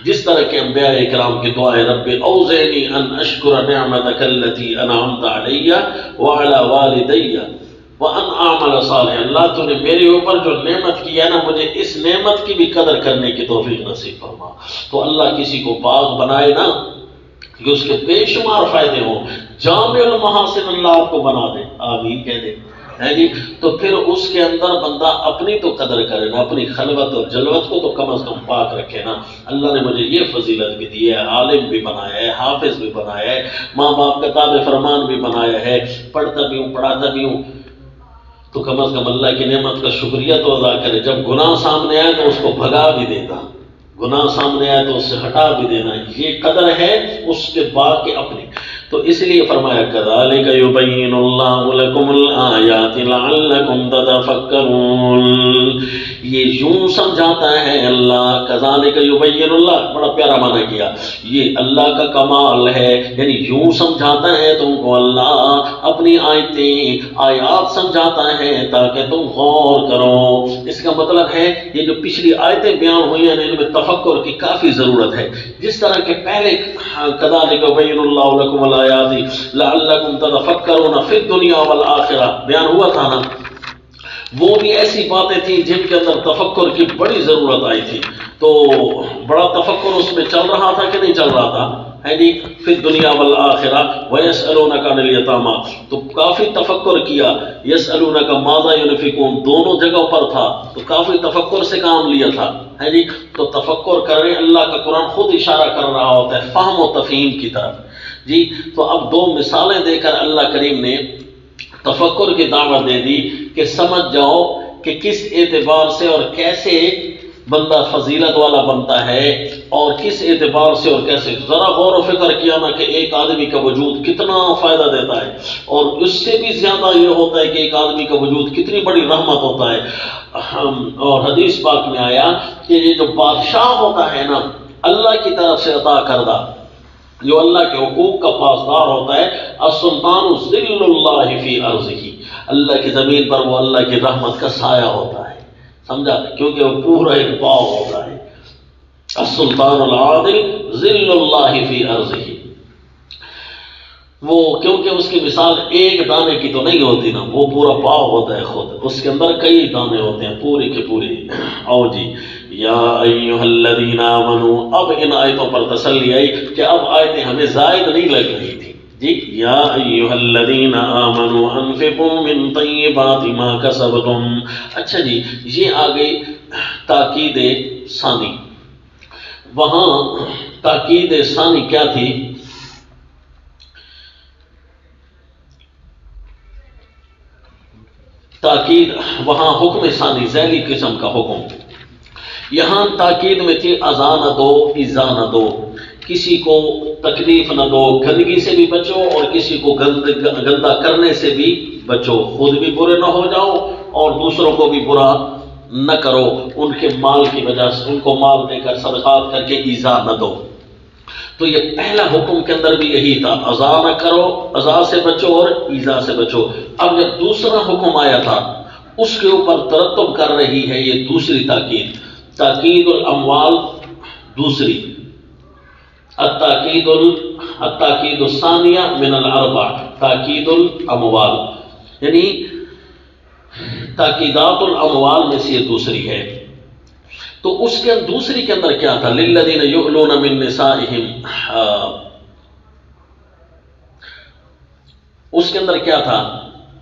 جس طرح کے انبیاء اکرام کی دعا ہے رب اوزعنی ان اشکر نعمتک التی انعمت علی وعلی والدی وان اعمل صالحا. اللہ تو نے میرے اوپر جو نعمت کی ہے نا، مجھے اس نعمت کی بھی قدر کرنے کی توفیق نصیب فرما. تو اللہ کسی کو باغ بنائے نا کہ اس کے بے شمار فائدے ہوں. جامع المحاسن اللہ آپ کو بنا دے، آمین کہہ دے ہے جی. تو پھر اس کے اندر بندہ اپنی تو قدر کرے نا، اپنی خلوت اور جلوت کو تو کم از کم پاک رکھے نا. اللہ نے مجھے یہ فضیلت بھی دی ہے، عالم بھی بنایا ہے، حافظ بھی بنایا ہے، ماں باپ کا تابع فرمان بھی بنایا ہے، پڑھتا بھی ہوں پڑھاتا بھی ہوں. تو کم از کم اللہ کی نعمت کا شکریہ تو ادا کرے. جب گناہ سامنے آئے تو اس کو بھگا بھی دینا، گناہ سامنے آئے تو اس سے ہٹا بھی دینا. یہ قدر ہے اس کے باغ کے اپنی. تو اس لیے فرمایا کذالک یبین اللہ لکم الآیات لعلکم تتفکرون. یہ یوں سمجھاتا ہے اللہ، کذالک یبین اللہ، بڑا پیارا معنی کیا. یہ اللہ کا کمال ہے، یعنی یوں سمجھاتا ہے تم کو اللہ اپنی آیات سمجھاتا ہے تاکہ تم غور کرو. اس کا مطلب ہے یہ جو پچھلی آیتیں بیان ہوئی ہیں ان میں تفکر کی کافی ضرورت ہے. جس طرح کے پہلے کذالک یبین اللہ لکم الآیات لعلکم تتفکرون فی الدنیا والآخرہ بیان ہوا تھا نا، وہ بھی ایسی باتیں تھیں جن کے اندر تفکر کی بڑی ضرورت آئی تھی. تو بڑا تفکر اس میں چل رہا تھا کہ نہیں چل رہا تھا ہے جی. فی الدنیا والآخرہ ویسألونک عن الیتامی، تو کافی تفکر کیا. یسألونک ماذا ینفقون دونوں جگہوں پر تھا، تو کافی تفکر سے کام لیا تھا ہے جی. تو تفکر کر رہے، اللہ کا قرآن خود اشارہ کر رہا ہوتا ہے فہم و تفہیم کی طرف جی. تو اب دو مثالیں دے کر اللہ کریم نے تفکر کی دعوت دے دی کہ سمجھ جاؤ کہ کس اعتبار سے اور کیسے بندہ فضیلت والا بنتا ہے اور کس اعتبار سے اور کیسے. ذرا غور و فکر کیا نا کہ ایک آدمی کا وجود کتنا فائدہ دیتا ہے، اور اس سے بھی زیادہ یہ ہوتا ہے کہ ایک آدمی کا وجود کتنی بڑی رحمت ہوتا ہے. اور حدیث پاک میں آیا کہ یہ جو بادشاہ ہوتا ہے نا اللہ کی طرف سے عطا کردہ، جو اللہ کے حقوق کا پاسدار ہوتا ہے، السلطان ظل اللہ فی ارضہ، اللہ کی زمین پر وہ اللہ کی رحمت کا سایہ ہوتا ہے. سمجھا؟ کیونکہ وہ پورا ایک باغ ہوتا ہے. السلطان العادل ظل اللہ فی ارضہ. وہ کیونکہ اس کی مثال ایک دانے کی تو نہیں ہوتی نا، وہ پورا باغ ہوتا ہے خود، اس کے اندر کئی دانے ہوتے ہیں پوری کے پوری. آؤ جی، یا ایھا الذین آمنوا، اب ان آیتوں پر تسلی آئی کہ اب آیتیں ہمیں زائد نہیں لگ رہی تھی جی. یا ایھا الذین آمنوا انفقوا من طیبات ما کسبتم. اچھا جی، یہ آ گئی تاکید ثانی. وہاں تاکید ثانی کیا تھی؟ تاکید وہاں حکم ثانی ذیلی قسم کا حکم. یہاں تاکید میں تھی اذا نہ دو، ایذا نہ دو، کسی کو تکلیف نہ دو، گندگی سے بھی بچو اور کسی کو گندا کرنے سے بھی بچو. خود بھی برے نہ ہو جاؤ اور دوسروں کو بھی برا نہ کرو. ان کے مال کی وجہ سے ان کو مال دے کر صدقات کر کے ایذا نہ دو. تو یہ پہلا حکم کے اندر بھی یہی تھا، اذا نہ کرو، اذا سے بچو اور ایذا سے بچو. اب جب دوسرا حکم آیا تھا اس کے اوپر ترتب کر رہی ہے یہ دوسری تاکید. تاکید الاموال دوسری، التاکید الثانیہ من الاربع تاکید الاموال، یعنی تاکیدات الاموال میں سے یہ دوسری ہے. تو اس کے دوسری کے اندر کیا تھا؟ للذین یؤلون من نسائہم. اس کے اندر کیا تھا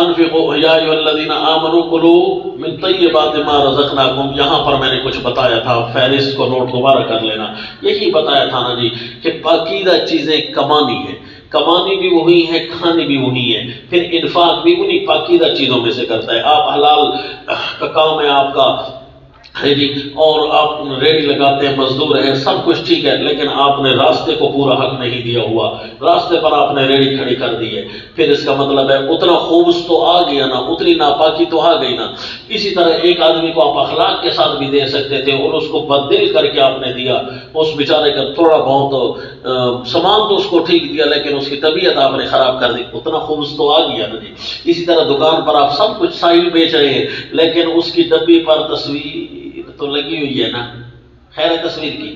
انفقوا یا ایھا الذین آمنوا کلوا من طیبات ما رزقناکم، یہاں پر میں نے کچھ بتایا تھا، فہرست کو نوٹ دوبارہ کر لینا، یہی بتایا تھا نا جی کہ پاکیزہ چیزیں کمانی ہے، کمانی بھی وہی ہے، کھانی بھی وہی ہے، پھر انفاق بھی انہی پاکیزہ چیزوں میں سے کرتا ہے۔ آپ حلال کا کام ہے آپ کا ہے جی، اور آپ ریڑی لگاتے ہیں، مزدور ہیں، سب کچھ ٹھیک ہے، لیکن آپ نے راستے کو پورا حق نہیں دیا ہوا، راستے پر آپ نے ریڑی کھڑی کر دی ہے، پھر اس کا مطلب ہے اتنا خوبص تو آ گیا نا، اتنی ناپاکی تو آ گئی نا۔ اسی طرح ایک آدمی کو آپ اخلاق کے ساتھ بھی دے سکتے تھے اور اس کو بددل کر کے آپ نے دیا، اس بیچارے کا تھوڑا بہت سامان تو اس کو ٹھیک دیا لیکن اس کی طبیعت آپ نے خراب کر دی، اتنا خوبص تو آ گیا نا جی۔ اسی طرح دکان پر آپ سب کچھ سائل بیچ رہے ہیں لیکن اس کی ڈبی پر تصویر تو لگی ہوئی ہے نا، خیر ہے تصویر کی،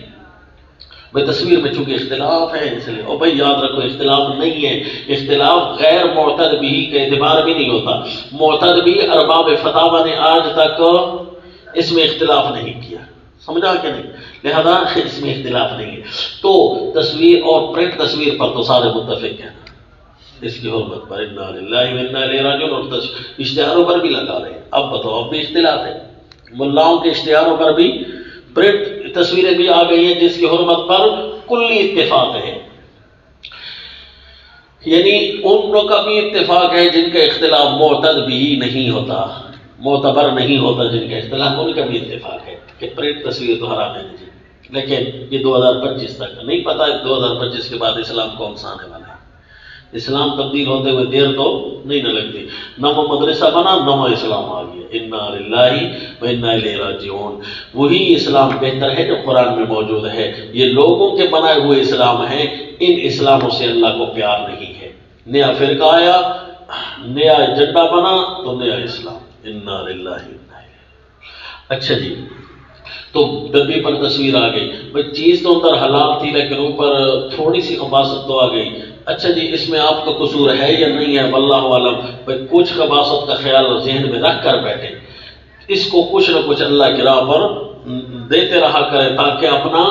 بھائی تصویر میں چونکہ اختلاف ہے اس لیے، اور بھائی یاد رکھو اختلاف نہیں ہے، اختلاف غیر معتد بھی کے اعتبار بھی نہیں ہوتا، معتد بھی ارباب فتاوی نے آج تک اس میں اختلاف نہیں کیا، سمجھا کہ نہیں، لہذا اس میں اختلاف نہیں ہے۔ تو تصویر اور پرنٹ تصویر پر تو سارے متفق ہیں، اس کی حرمت پر انا للہ و انا الیہ راجعون، اور اشتہاروں پر بھی لگا رہے ہیں۔ اب بتاؤ اب بھی اختلاف ہے، ملاؤں کے اشتہاروں پر بھی پرنٹ تصویریں بھی آ گئی ہیں جس کی حرمت پر کلی اتفاق ہے، یعنی ان لوگوں کا بھی اتفاق ہے جن کا اختلاف معتد بھی نہیں ہوتا، معتبر نہیں ہوتا، جن کا اختلاف ان کا بھی اتفاق ہے کہ پرنٹ تصویر تو حرام ہے جی، لیکن یہ 2025 تک نہیں پتا 2025 کے بعد اسلام کون سا آنے والا ہے۔ اسلام تبدیل ہوتے ہوئے دیر تو نہیں نہ لگتی، نہ وہ مدرسہ بنا نہ وہ اسلام آ گیا، انا للہ و انا الیہ راجعون۔ وہی اسلام بہتر ہے جو قرآن میں موجود ہے، یہ لوگوں کے بنائے ہوئے اسلام ہیں، ان اسلاموں سے اللہ کو پیار نہیں ہے۔ نیا فرقہ آیا، نیا ایجنڈا بنا تو نیا اسلام، انا للہ و انا الیہ۔ اچھا جی، تو ڈبی پر تصویر آ گئی، بھائی چیز تو اندر حلال تھی لیکن اوپر تھوڑی سی خباثت تو آ گئی، اچھا جی اس میں آپ کا قصور ہے یا نہیں ہے واللہ عالم، بھائی کچھ خباثت کا خیال ذہن میں رکھ کر بیٹھے، اس کو کچھ نہ کچھ اللہ کی راہ پر دیتے رہا کرے تاکہ اپنا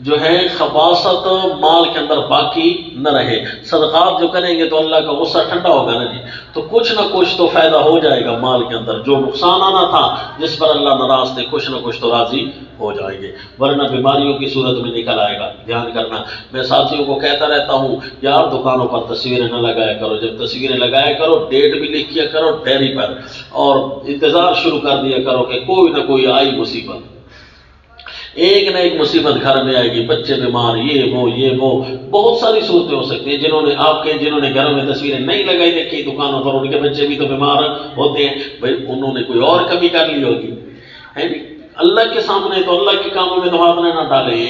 جو ہے خباثت مال کے اندر باقی نہ رہے۔ صدقات جو کریں گے تو اللہ کا غصہ ٹھنڈا ہوگا نا جی، تو کچھ نہ کچھ تو فائدہ ہو جائے گا مال کے اندر، جو نقصان آنا تھا جس پر اللہ ناراض تھے کچھ نہ کچھ تو راضی ہو جائیں گے، ورنہ بیماریوں کی صورت میں نکل آئے گا۔ دھیان کرنا، میں ساتھیوں کو کہتا رہتا ہوں یار دکانوں پر تصویریں نہ لگایا کرو، جب تصویریں لگایا کرو ڈیٹ بھی لکھیا کرو ڈائری پر، اور انتظار شروع کر دیا کرو کہ کوئی نہ کوئی آئی مصیبت، ایک نہ ایک مصیبت گھر میں آئے گی، بچے بیمار، یہ وہ بہت ساری صورتیں ہو سکتی ہیں۔ جنہوں نے گھروں میں تصویریں نہیں لگائی دیکھی دکانوں پر، ان کے بچے بھی تو بیمار ہوتے ہیں، بھائی انہوں نے کوئی اور کمی کر لی ہوگی، ہے نہیں؟ اللہ کے سامنے تو اللہ کے کاموں میں تو ہاتھ نہ ڈالیں،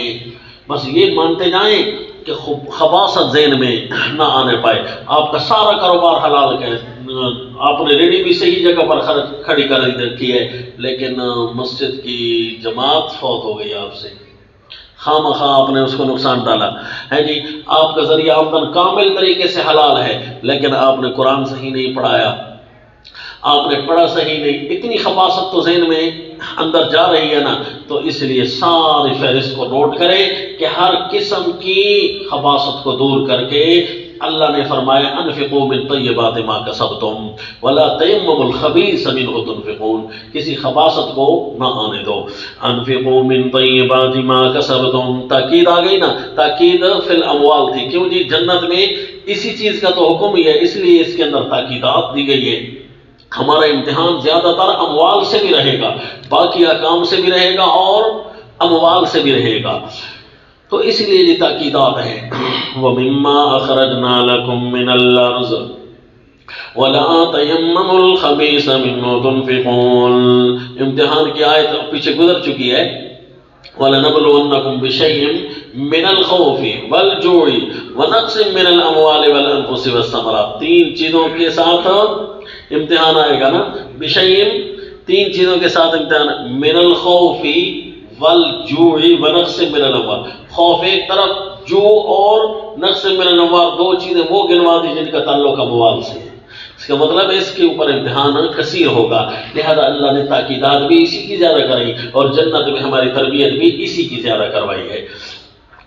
بس یہ مانتے جائیں کہ خباثت ذہن میں نہ آنے پائے۔ آپ کا سارا کاروبار حلال کا ہے، آپ نے ریڑھی بھی صحیح جگہ پر کھڑی کر رکھی ہے، لیکن مسجد کی جماعت فوت ہو گئی آپ سے، خواہ مخواہ آپ نے اس کو نقصان ڈالا ہے جی۔ آپ کا ذریعہ آمدن کامل طریقے سے حلال ہے لیکن آپ نے قرآن صحیح نہیں پڑھایا، آپ نے پڑھا صحیح نہیں، اتنی خباثت تو ذہن میں اندر جا رہی ہے نا، تو اس لیے ساری فہرست کو نوٹ کریں کہ ہر قسم کی خباثت کو دور کر کے اللہ نے فرمایا انفقوا من طیبات ما کسبتم ولا تیمموا الخبیث منہ تنفقون، کسی خباثت کو نہ آنے دو۔ انفقوا من طیبات ما کسبتم، تاکید آ گئی نا، تاکید فی الاموال تھی، کیوں جی جنت میں اسی چیز کا تو حکم ہی ہے، اس لیے اس کے اندر تاکیدات دی گئی ہے۔ ہمارا امتحان زیادہ تر اموال سے بھی رہے گا، باقی احکام سے بھی رہے گا اور اموال سے بھی رہے گا، تو اس لیے یہ تاکیدات ہیں۔ وَمِمَّا أَخْرَجْنَا لَكُم مِّنَ الْأَرْضِ وَلَا تَيَمَّمُوا الْخَبِيثَ مِنْهُ تُنْفِقُونَ، امتحان کی آیت پیچھے گزر چکی ہے۔ وَلَنَبْلُوَنَّكُمْ بِشَيْءٍ مِّنَ الْخَوْفِ وَالْجُوعِ وَنَقْصٍ مِّنَ الْأَمْوَالِ وَالْأَنفُسِ وَالثَّمَرَاتِ، تین چیزوں کے ساتھ امتحان آئے گا نا، بشیء تین چیزوں کے ساتھ امتحان، من الخوف والجوع ونقص من الاموال، خوف ایک طرف، جو اور نقص من الاموال دو چیزیں وہ گنوا دی جن کا تعلق اموال سے ہے، اس کا مطلب ہے اس کے اوپر امتحان کثیر ہوگا، لہذا اللہ نے تاکیدات بھی اسی کی زیادہ کرائی اور جنت میں ہماری تربیت بھی اسی کی زیادہ کروائی ہے۔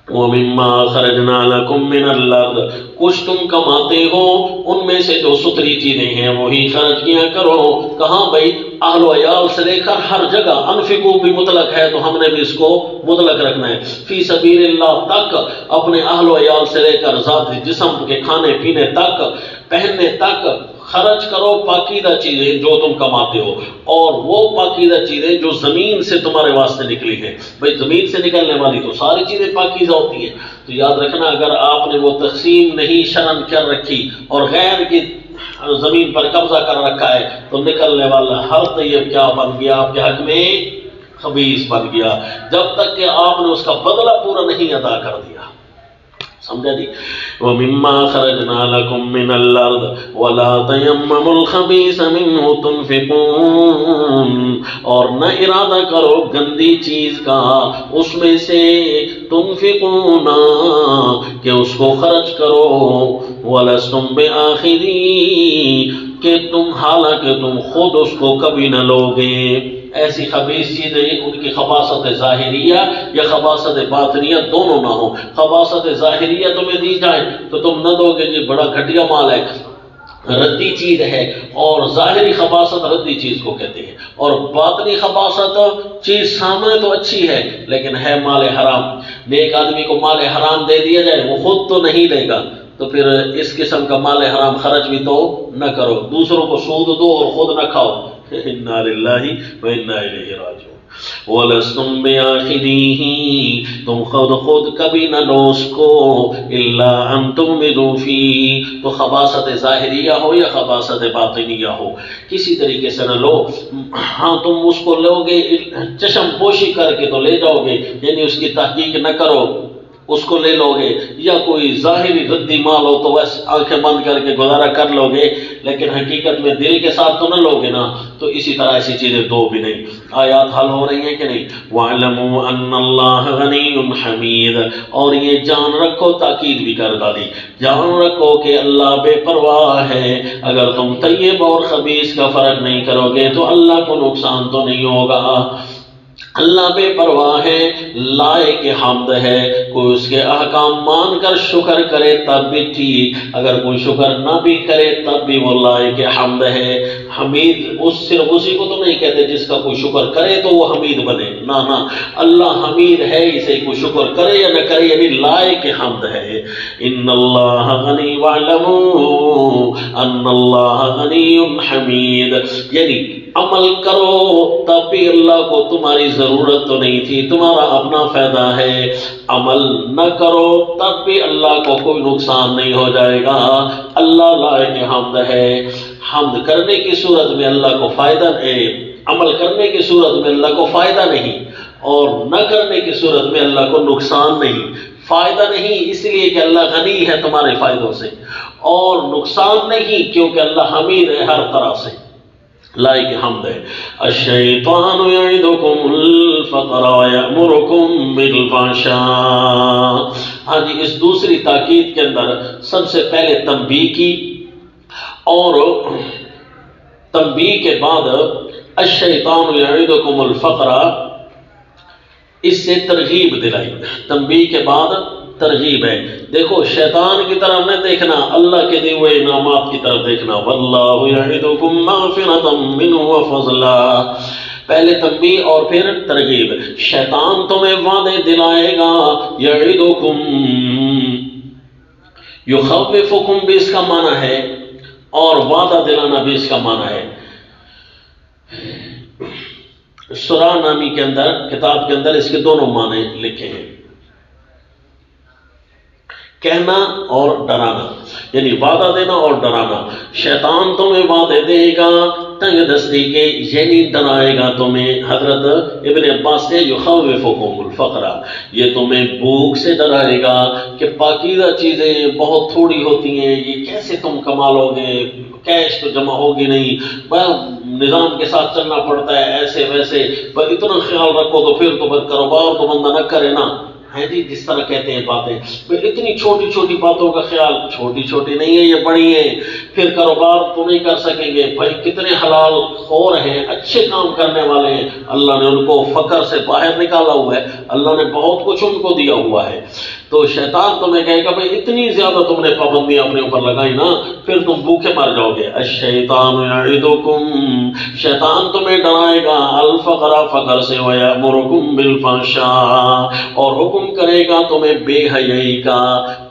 وَمِمَّا أَخْرَجْنَا لَكُم مِّنَ الْأَرْضِ، کچھ تم کماتے ہو ان میں سے جو ستری چیزیں ہیں وہی خرچ کیا کرو۔ کہاں بھائی؟ اہل و عیال سے لے کر ہر جگہ، انفقوا بھی مطلق ہے تو ہم نے بھی اس کو مطلق رکھنا ہے، فی سبیل اللہ تک، اپنے اہل و عیال سے لے کر ذات جسم کے کھانے پینے تک، پہننے تک خرچ کرو پاکیزہ چیزیں جو تم کماتے ہو، اور وہ پاکیزہ چیزیں جو زمین سے تمہارے واسطے نکلی ہیں۔ بھئی زمین سے نکلنے والی تو ساری چیزیں پاکیزہ ہوتی ہیں، تو یاد رکھنا اگر آپ نے وہ تقسیم نہیں شرعاً کر رکھی اور غیر کی زمین پر قبضہ کر رکھا ہے تو نکلنے والا ہر طیب کیا بن گیا؟ آپ کے حق میں خبیث بن گیا، جب تک کہ آپ نے اس کا بدلہ پورا نہیں ادا کر دیا۔ سمجھا جی؟ وَمِمَّا خَرَجْنَا لَكُم مِّنَ الْأَرْضِ وَلَا تَيَمَّمُوا الْخَبِيثَ مِنْهُ تُنْفِقُونَ، اور نہ ارادہ کرو گندی چیز کا اس میں سے، تنفقون کہ اس کو خرچ کرو، وَلَسْتُمْ بِآخِذِيهِ کہ تم حالانکہ تم خود اس کو کبھی نہ لوگے۔ ایسی خبیث چیزیں ان کی خباثت ظاہریہ یا خباثت باطنیہ دونوں نہ ہو۔ خباثت ظاہریہ تمہیں دی جائے تو تم نہ دو گے جی بڑا گھٹیا مال ہے، ردی چیز ہے، اور ظاہری خباثت ردی چیز کو کہتے ہیں، اور باطنی خباثت چیز سامنے تو اچھی ہے لیکن ہے مال حرام۔ نیک آدمی کو مال حرام دے دیا جائے وہ خود تو نہیں لے گا، تو پھر اس قسم کا مال حرام خرچ بھی تو نہ کرو، دوسروں کو سود دو اور خود نہ کھاؤ۔ اِنَّا لِلَّهِ وَإِنَّا إِلَيْهِ رَاجِعُونَ۔ وَلَسْتُمْ بِآخِذِيهِ تم خود کبھی نہ لو اس کو، إِلَّا أَن تُغْمِضُوا فِيهِ تو خباثت ظاہریہ ہو یا خباثت باطنیہ ہو کسی طریقے سے نہ لو۔ ہاں تم اس کو لو گے چشم پوشی کر کے تو لے جاؤ گے، یعنی اس کی تحقیق نہ کرو اس کو لے لو گے، یا کوئی ظاہری ردی مال ہو تو بس آنکھیں بند کر کے گزارا کر لو گے، لیکن حقیقت میں دل کے ساتھ تو نہ لو گے نا، تو اسی طرح ایسی چیزیں دو بھی نہیں۔ آیات حل ہو رہی ہیں کہ نہیں؟ وَاعْلَمُوا أَنَّ اللَّهَ غَنِيٌّ حَمِيدٌ، اور یہ جان رکھو، تاکید بھی کر ڈالی، جان رکھو کہ اللہ بے پرواہ ہے۔ اگر تم طیب اور خبیث کا فرق نہیں کرو گے تو اللہ کو نقصان تو نہیں ہوگا۔ اللہ بے پرواہ ہے، لائق حمد ہے، کوئی اس کے احکام مان کر شکر کرے تب بھی ٹھیک، اگر کوئی شکر نہ بھی کرے تب بھی وہ لائق حمد ہے۔ حمید صرف اسی کو تو نہیں کہتے جس کا کوئی شکر کرے تو وہ حمید بنے، نہ اللہ حمید ہے، اسے کوئی شکر کرے یا نہ کرے یعنی لائق حمد ہے۔ ان اللہ غنی وَاعْلَمُوا ان اللہ غنی حمید، یعنی عمل کرو تب بھی اللہ کو تمہاری ضرورت تو نہیں تھی، تمہارا اپنا فائدہ ہے، عمل نہ کرو تب بھی اللہ کو کوئی نقصان نہیں ہو جائے گا، اللہ لائق حمد ہے۔ حمد کرنے کی صورت میں اللہ کو فائدہ ہے، عمل کرنے کی صورت میں اللہ کو فائدہ نہیں، اور نہ کرنے کی صورت میں اللہ کو نقصان نہیں۔ فائدہ نہیں اس لیے کہ اللہ غنی ہے تمہارے فائدوں سے، اور نقصان نہیں کیونکہ اللہ حمید ہے ہر طرح سے، لائق حمد ہے۔ الشیطان یعدکم الفقر ویأمرکم بالفحشاء۔ ہاں جی، اس دوسری تاکید کے اندر سب سے پہلے تنبیہ کی، اور تنبیہ کے بعد الشیطان یعدکم الفقر، اس سے ترغیب دلائی، تنبیہ کے بعد ترغیب ہے۔ دیکھو شیطان کی طرف نہ دیکھنا، اللہ کے دیے ہوئے انعامات کی طرف دیکھنا۔ واللہ یعدکم مغفرۃ منہ وفضلا، پہلے تنبیہ اور پھر ترغیب۔ شیطان تمہیں وعدے دلائے گا، یعدکم، یخوفکم بھی اس کا معنی ہے اور وعدہ دلانا بھی اس کا معنی ہے۔ سورہ نامی کے اندر، کتاب کے اندر اس کے دونوں معنی لکھے ہیں، کہنا اور ڈرانا، یعنی وعدہ دینا اور ڈرانا۔ شیطان تمہیں وعدے دے گا تنگ دستی کے، یعنی ڈرائے گا تمہیں۔ حضرت ابن عباس سے یخوفکم الفقر، یہ تمہیں بھوک سے ڈرائے گا کہ پاکیزہ چیزیں بہت تھوڑی ہوتی ہیں، یہ کیسے تم کما لو گے، کیش تو جمع ہوگی نہیں، نظام کے ساتھ چلنا پڑتا ہے ایسے ویسے، پر اتنا خیال رکھو تو پھر تو کاروبار تو بندہ نہ کرے نا۔ ہے جی جس طرح کہتے ہیں باتیں، اتنی چھوٹی چھوٹی باتوں کا خیال، چھوٹی چھوٹی نہیں ہے یہ بڑی ہیں، پھر کاروبار تو نہیں کر سکیں گے، بھائی کتنے حلال خور ہیں، اچھے کام کرنے والے ہیں، اللہ نے ان کو فقر سے باہر نکالا ہوا ہے، اللہ نے بہت کچھ ان کو دیا ہوا ہے۔ تو شیطان تمہیں کہے گا بھائی اتنی زیادہ تم نے پابندیاں اپنے اوپر لگائی نا، پھر تم بھوکے مر جاؤ گے۔ الشیطان یعدکم، شیطان تمہیں ڈرائے گا الفقر، فقر سے، ویأمرکم بالفحشاء، اور حکم کرے گا تمہیں بے حیائی کا،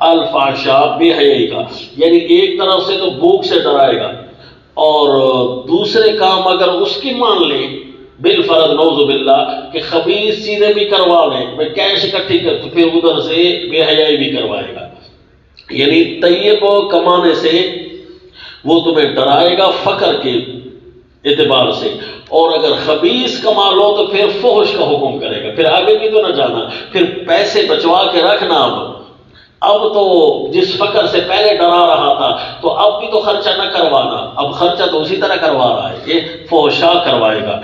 الفحشاء بے حیائی کا، یعنی ایک طرف سے تو بھوک سے ڈرائے گا، اور دوسرے کام اگر اس کی مان لیں بالفرض نعوذ باللہ کہ خبیث چیزیں بھی کروا لیں، میں کیش اکٹھی کر، تو پھر ادھر سے بے حیائی بھی کروائے گا، یعنی طیب کمانے سے وہ تمہیں ڈرائے گا فقر کے اعتبار سے، اور اگر خبیث کما لو تو پھر فحش کا حکم کرے گا، پھر آگے بھی تو نہ جانا، پھر پیسے بچوا کے رکھنا، اب تو جس فقر سے پہلے ڈرا رہا تھا تو اب بھی تو خرچہ نہ کروانا، اب خرچہ تو اسی طرح کروا رہا ہے، یہ فحشا کروائے گا،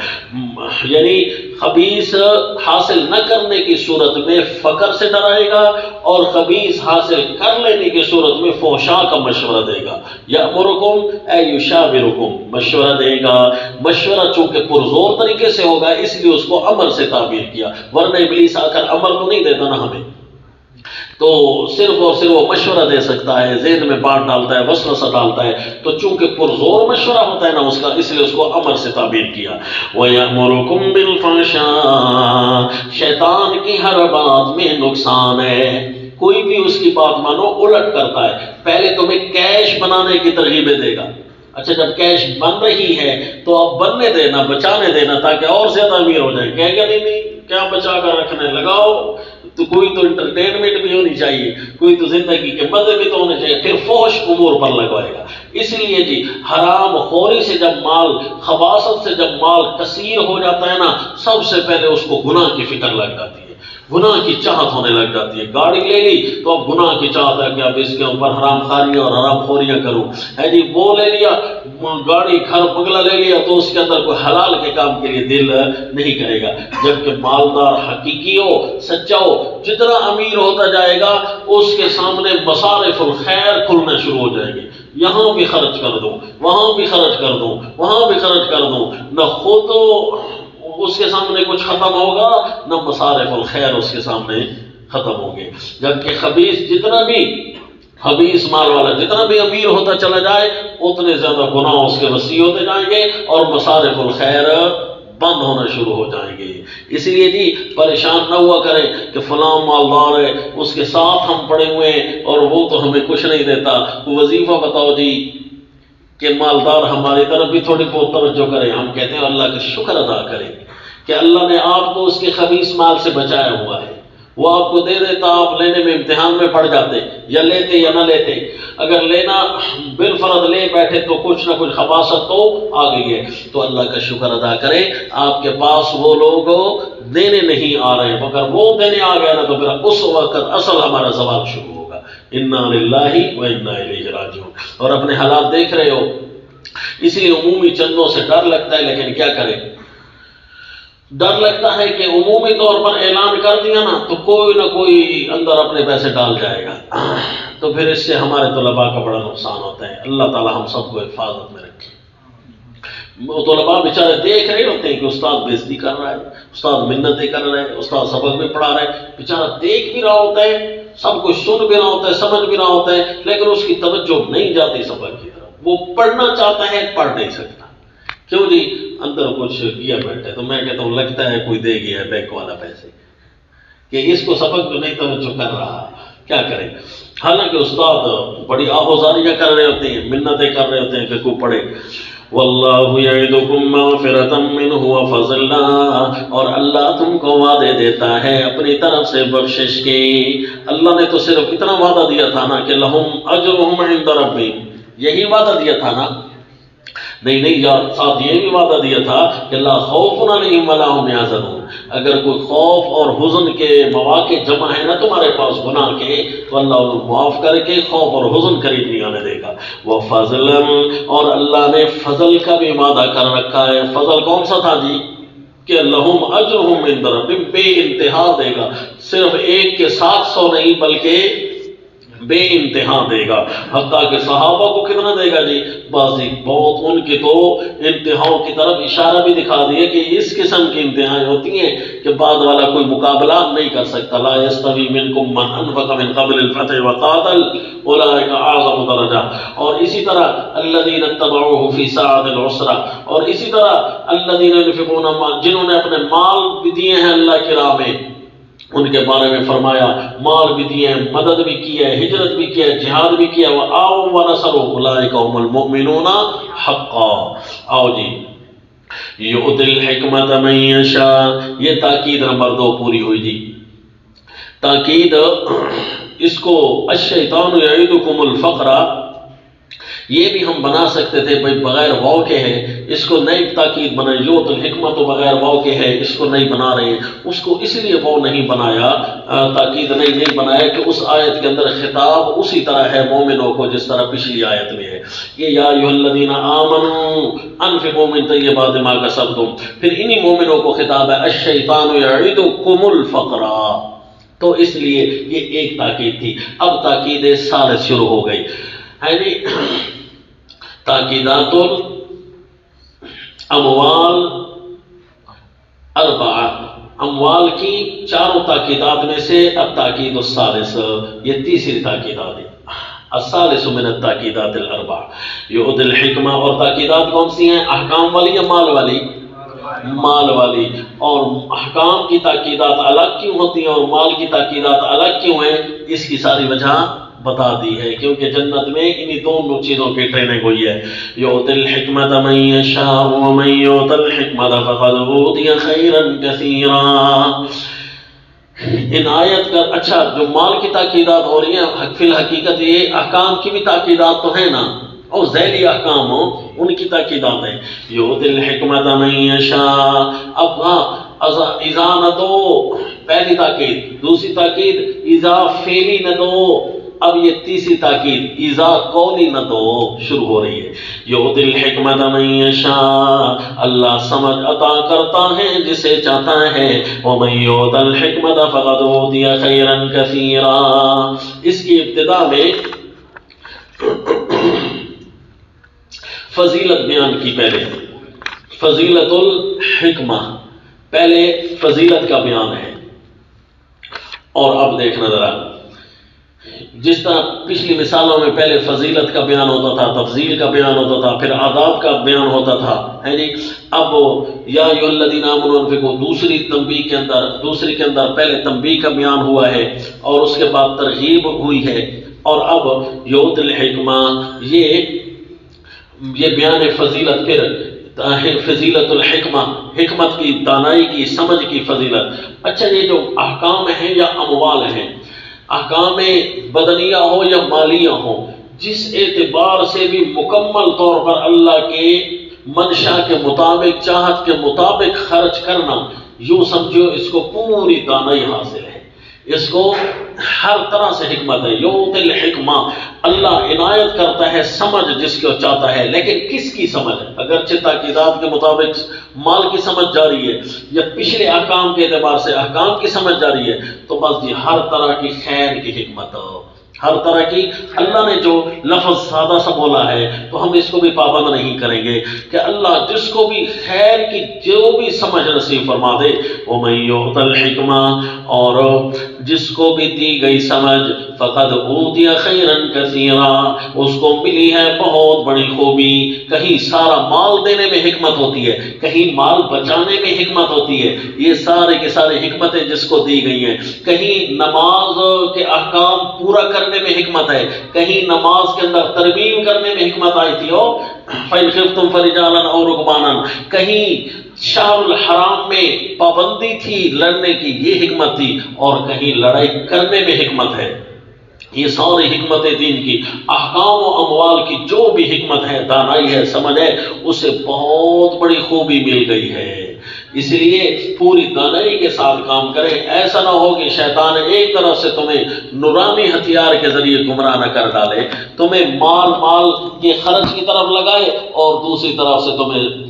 یعنی خبیث حاصل نہ کرنے کی صورت میں فقر سے ڈرائے گا، اور خبیث حاصل کر لینے کی صورت میں فحشا کا مشورہ دے گا۔ یأمرکم اے یشاورکم، مشورہ دے گا، مشورہ چونکہ پرزور طریقے سے ہوگا اس لیے اس کو امر سے تعبیر کیا، ورنہ ابلیس آ کر امر تو نہیں دیتا نا ہمیں، تو صرف اور صرف وہ مشورہ دے سکتا ہے، ذہن میں بات ڈالتا ہے، وسوسہ ڈالتا ہے، تو چونکہ پرزور مشورہ ہوتا ہے نا اس کا، اس لیے اس کو امر سے تعبیر کیا۔ وَيَأْمُرُكُمْ بِالْفَحْشَاءِ، شیطان کی ہر بات میں نقصان ہے، کوئی بھی اس کی بات مانو الٹ کرتا ہے، پہلے تمہیں کیش بنانے کی ترغیبیں دے گا، اچھا جب کیش بن رہی ہے تو اب بننے دینا، بچانے دینا تاکہ اور زیادہ امیر ہو جائے، کہے گا نہیں کیا بچا کر رکھنے، لگاؤ، تو کوئی تو انٹرٹینمنٹ بھی ہونی چاہیے، کوئی تو زندگی کے مزے بھی تو ہونے چاہیے، پھر فحش امور پر لگوائے گا۔ اس لیے جی حرام خوری سے جب مال، خباثت سے جب مال کثیر ہو جاتا ہے نا، سب سے پہلے اس کو گناہ کی فکر لگ جاتی ہے، گناہ کی چاہت ہونے لگ جاتی ہے، گاڑی لے لی تو اب گناہ کی چاہت ہے کہ اب اس کے اوپر حرام خاریاں اور حرام خوریاں کروں، ہے جی وہ لے لیا گاڑی، گھر بنگلہ لے لیا تو اس کے اندر کوئی حلال کے کام کے لیے دل نہیں کرے گا، جبکہ مالدار حقیقی ہو، سچا ہو، جتنا امیر ہوتا جائے گا اس کے سامنے مصارف الخیر کھلنا شروع ہو جائیں گے، یہاں بھی خرچ کر دوں، وہاں بھی خرچ کر دوں، وہاں بھی خرچ کر دوں، نہ خود اس کے سامنے کچھ ختم ہوگا نہ مصارف الخیر اس کے سامنے ختم ہوں گے، جبکہ خبیث جتنا بھی، خبیث مال والا جتنا بھی امیر ہوتا چلا جائے اتنے زیادہ گناہ اس کے وسیع ہوتے جائیں گے اور مصارف الخیر بند ہونا شروع ہو جائیں گے۔ اس لیے جی پریشان نہ ہوا کریں کہ فلاں مالدار ہے اس کے ساتھ ہم پڑے ہوئے ہیں اور وہ تو ہمیں کچھ نہیں دیتا، وظیفہ بتاؤ جی کہ مالدار ہماری طرف بھی تھوڑی بہت توجہ کریں، ہم کہتے ہیں اللہ کا شکر ادا کریں کہ اللہ نے آپ کو اس کے خبیث مال سے بچایا ہوا ہے، وہ آپ کو دے دیتا، آپ لینے میں امتحان میں پڑ جاتے، یا لیتے یا نہ لیتے، اگر لینا بالفرض لے بیٹھے تو کچھ نہ کچھ خباثت تو آ گئی ہے، تو اللہ کا شکر ادا کریں آپ کے پاس وہ لوگ دینے نہیں آ رہے، مگر وہ دینے آ گئے نا تو پھر اس وقت اصل ہمارا سوال شروع ہوگا، انا للہ و انا الیہ راجعون۔ اور اپنے حالات دیکھ رہے ہو، اس لیے عمومی چندوں سے ڈر لگتا ہے، لیکن کیا کریں، ڈر لگتا ہے کہ عمومی طور پر اعلان کر دیا نا تو کوئی نہ کوئی اندر اپنے پیسے ڈال جائے گا، تو پھر اس سے ہمارے طلباء کا بڑا نقصان ہوتا ہے، اللہ تعالی ہم سب کو حفاظت میں رکھے۔ طلباء بیچارے دیکھ رہے ہوتے ہیں کہ استاد بے عزتی کر رہا ہے، استاد منتیں کر رہا ہے، استاد سبق بھی پڑھا رہا ہے، بیچارہ دیکھ بھی رہا ہوتا ہے، سب کچھ سن بھی رہا ہوتا ہے، سمجھ بھی رہا ہوتا ہے، لیکن اس کی توجہ نہیں جاتی سبق کی طرف، وہ پڑھنا چاہتا ہے پڑھ نہیں سکتا، کیوں جی اندر کچھ کیا بیٹھے، تو میں کہتا ہوں لگتا ہے کوئی دے گیا ہے بینک والا پیسے، کہ اس کو سبق جو نہیں توجہ کر رہا، کیا کریں، حالانکہ استاد بڑی آہوزاریاں کر رہے ہوتے ہیں، منتیں کر رہے ہوتے ہیں کہ کوئی پڑھے۔ واللہ یعدکم مغفرۃ منہ وفضلا، اور اللہ تم کو وعدے دیتا ہے اپنی طرف سے بخشش کی، اللہ نے تو صرف اتنا وعدہ دیا تھا نا کہ لہم اجرہم عند ربہم، یہی وعدہ دیا تھا نا، نہیں ساتھ یہ بھی وعدہ دیا تھا کہ لا خوف علیہم ولا هم یحزنون، اگر کوئی خوف اور حزن کے مواقع جمع ہے نا تمہارے پاس گناہ کے، تو اللہ انہیں معاف کر کے خوف اور حزن قریب نہیں آنے دے گا۔ وفضلا، اور اللہ نے فضل کا بھی وعدہ کر رکھا ہے، فضل کون سا تھا جی؟ کہ لہم اجرہم عند ربہم، بے انتہا دے گا، صرف ایک کے 700 نہیں بلکہ بے انتہا دے گا۔ حتیٰ کہ صحابہ کو کتنا دے گا جی؟ بازی بہت، ان کی تو انتہاؤں کی طرف اشارہ بھی دکھا دیا کہ اس قسم کی انتہائیں ہوتی ہیں کہ بعد والا کوئی مقابلہ نہیں کر سکتا۔ لا یستوی منکم من انفق من قبل الفتح وقاتل اولئک اعظم درجہ۔ اور اسی طرح الذین اتبعوہ فی ساعۃ العسرہ، اور اسی طرح الذین ينفقون، جنہوں نے اپنے مال بھی دیے ہیں اللہ کی راہ میں، ان کے بارے میں فرمایا مال بھی دیے ہیں، مدد بھی کی ہے، ہجرت بھی کیا ہے، جہاد بھی کیا، وآووا ونصروا اولئک هم المؤمنون حقا۔ آؤ جی، یؤتی الحکمت من یشاء، یہ تاکید نمبر 2 پوری ہوئی جی۔ تاکید اس کو الشیطان یعیدکم الفقر، یہ بھی ہم بنا سکتے تھے بھائی بغیر واو کے ہے، اس کو نئی تاکید بنائی، یؤتی الحکمت بغیر واو کے ہے، اس کو نہیں بنا رہے ہیں، اس کو اس لیے واو نہیں بنایا، تاکید نہیں بنایا کہ اس آیت کے اندر خطاب اسی طرح ہے مومنوں کو جس طرح پچھلی آیت میں ہے۔ یہ یا ایھا الذین آمنوا انفقوا من طیبات ما کسبتم، پھر انہی مومنوں کو خطاب ہے الشیطان یعیدکم الفقر، تو اس لیے یہ ایک تاکید تھی۔ اب تاکید ثالث شروع ہو گئی ہے جی، تاکیدات الاموال اربعہ، اموال کی چاروں تاکیدات میں سے اب تاکید الثالث، یہ تیسری تاکیدات ہے۔ الثالث من التاکیدات الاربعہ یؤتی الحکمہ، اور تاکیدات کون سی ہیں؟ احکام والی یا مال والی؟ مال والی۔ اور احکام کی تاکیدات الگ کیوں ہوتی ہیں اور مال کی تاکیدات الگ کیوں ہیں؟ اس کی ساری وجہ بتا دی ہے، کیونکہ جنت میں انہی دونوں چیزوں کی ٹریننگ ہوئی ہے۔ یؤتی الحکمت من یشاء ومن یؤت الحکمت فقد اوتی خیرا کثیرا۔ ان آیت کا اچھا جو مال کی تاکیدات ہو رہی ہیں، فی الحقیقت یہ احکام کی بھی تاکیدات تو ہیں نا، اور ذیلی احکام ہو ان کی تاکیدات ہیں۔ یؤتی الحکمت من یشاء، اب اذا نہ دو، پہلی تاکید، دوسری تاکید اذا فعلی نہ دو، اب یہ تیسری تاکید اذا قولی نہ دو شروع ہو رہی ہے۔ یؤتی الحکمت من یشاء، اللہ سمجھ عطا کرتا ہے جسے چاہتا ہے، ومن یؤت الحکمت فقد اوتی خیرا کثیرا۔ اس کی ابتدا میں فضیلت بیان کی، پہلے فضیلت الحکمہ، پہلے فضیلت کا بیان ہے۔ اور اب دیکھنا ذرا، جس طرح پچھلی مثالوں میں پہلے فضیلت کا بیان ہوتا تھا، تفضیل کا بیان ہوتا تھا، پھر آداب کا بیان ہوتا تھا، ہے جی، اب یا ایھا الذین آمنوا انفقوا، دوسری تنبیہ کے اندر پہلے تنبیہ کا بیان ہوا ہے اور اس کے بعد ترغیب ہوئی ہے، اور اب یؤتی الحکمہ یہ بیان فضیلت، پھر فضیلت الحکمہ، حکمت کی، دانائی کی، سمجھ کی فضیلت۔ اچھا، یہ جو احکام ہیں یا اموال ہیں، احکام بدنیہ ہو یا مالیہ ہو، جس اعتبار سے بھی مکمل طور پر اللہ کے منشا کے مطابق، چاہت کے مطابق خرچ کرنا، یوں سمجھو اس کو پوری دانائی حاصل ہے، اس کو ہر طرح سے حکمت ہے۔ یؤتی الحکمہ، اللہ عنایت کرتا ہے سمجھ جس کو چاہتا ہے، لیکن کس کی سمجھ؟ اگرچہ تاکیدات کے مطابق مال کی سمجھ جاری ہے یا پچھلے احکام کے اعتبار سے احکام کی سمجھ جاری ہے، تو بس یہ ہر طرح کی خیر کی حکمت، ہر طرح کی، اللہ نے جو لفظ سادہ سا بولا ہے تو ہم اس کو بھی پابند نہیں کریں گے کہ اللہ جس کو بھی خیر کی جو بھی سمجھ نصیب فرما دے، وَمَن یُؤْتَ الْحِکْمَةَ، اور جس کو بھی دی گئی سمجھ، فقد اوتی خیرا کثیرا، اس کو ملی ہے بہت بڑی خوبی۔ کہیں سارا مال دینے میں حکمت ہوتی ہے، کہیں مال بچانے میں حکمت ہوتی ہے، یہ سارے کے سارے حکمتیں جس کو دی گئی ہیں۔ کہیں نماز کے احکام پورا کرنے میں حکمت ہے، کہیں نماز کے اندر ترمیم کرنے میں حکمت آئی تھی، فَإِنْ خِفْتُمْ فَرِجَالًا أَوْ رُكْبَانًا، کہیں شہر الحرام میں پابندی تھی لڑنے کی، یہ حکمت تھی، اور کہیں لڑائی کرنے میں حکمت ہے۔ یہ ساری حکمتیں دین کی، احکام و اموال کی جو بھی حکمت ہے، دانائی ہے، سمجھ ہے، اسے بہت بڑی خوبی مل گئی ہے۔ اس لیے پوری دانائی کے ساتھ کام کریں، ایسا نہ ہو کہ شیطان ایک طرف سے تمہیں نورانی ہتھیار کے ذریعے گمراہ نہ کر ڈالے، تمہیں مال کے خرچ کی طرف لگائے اور دوسری طرف سے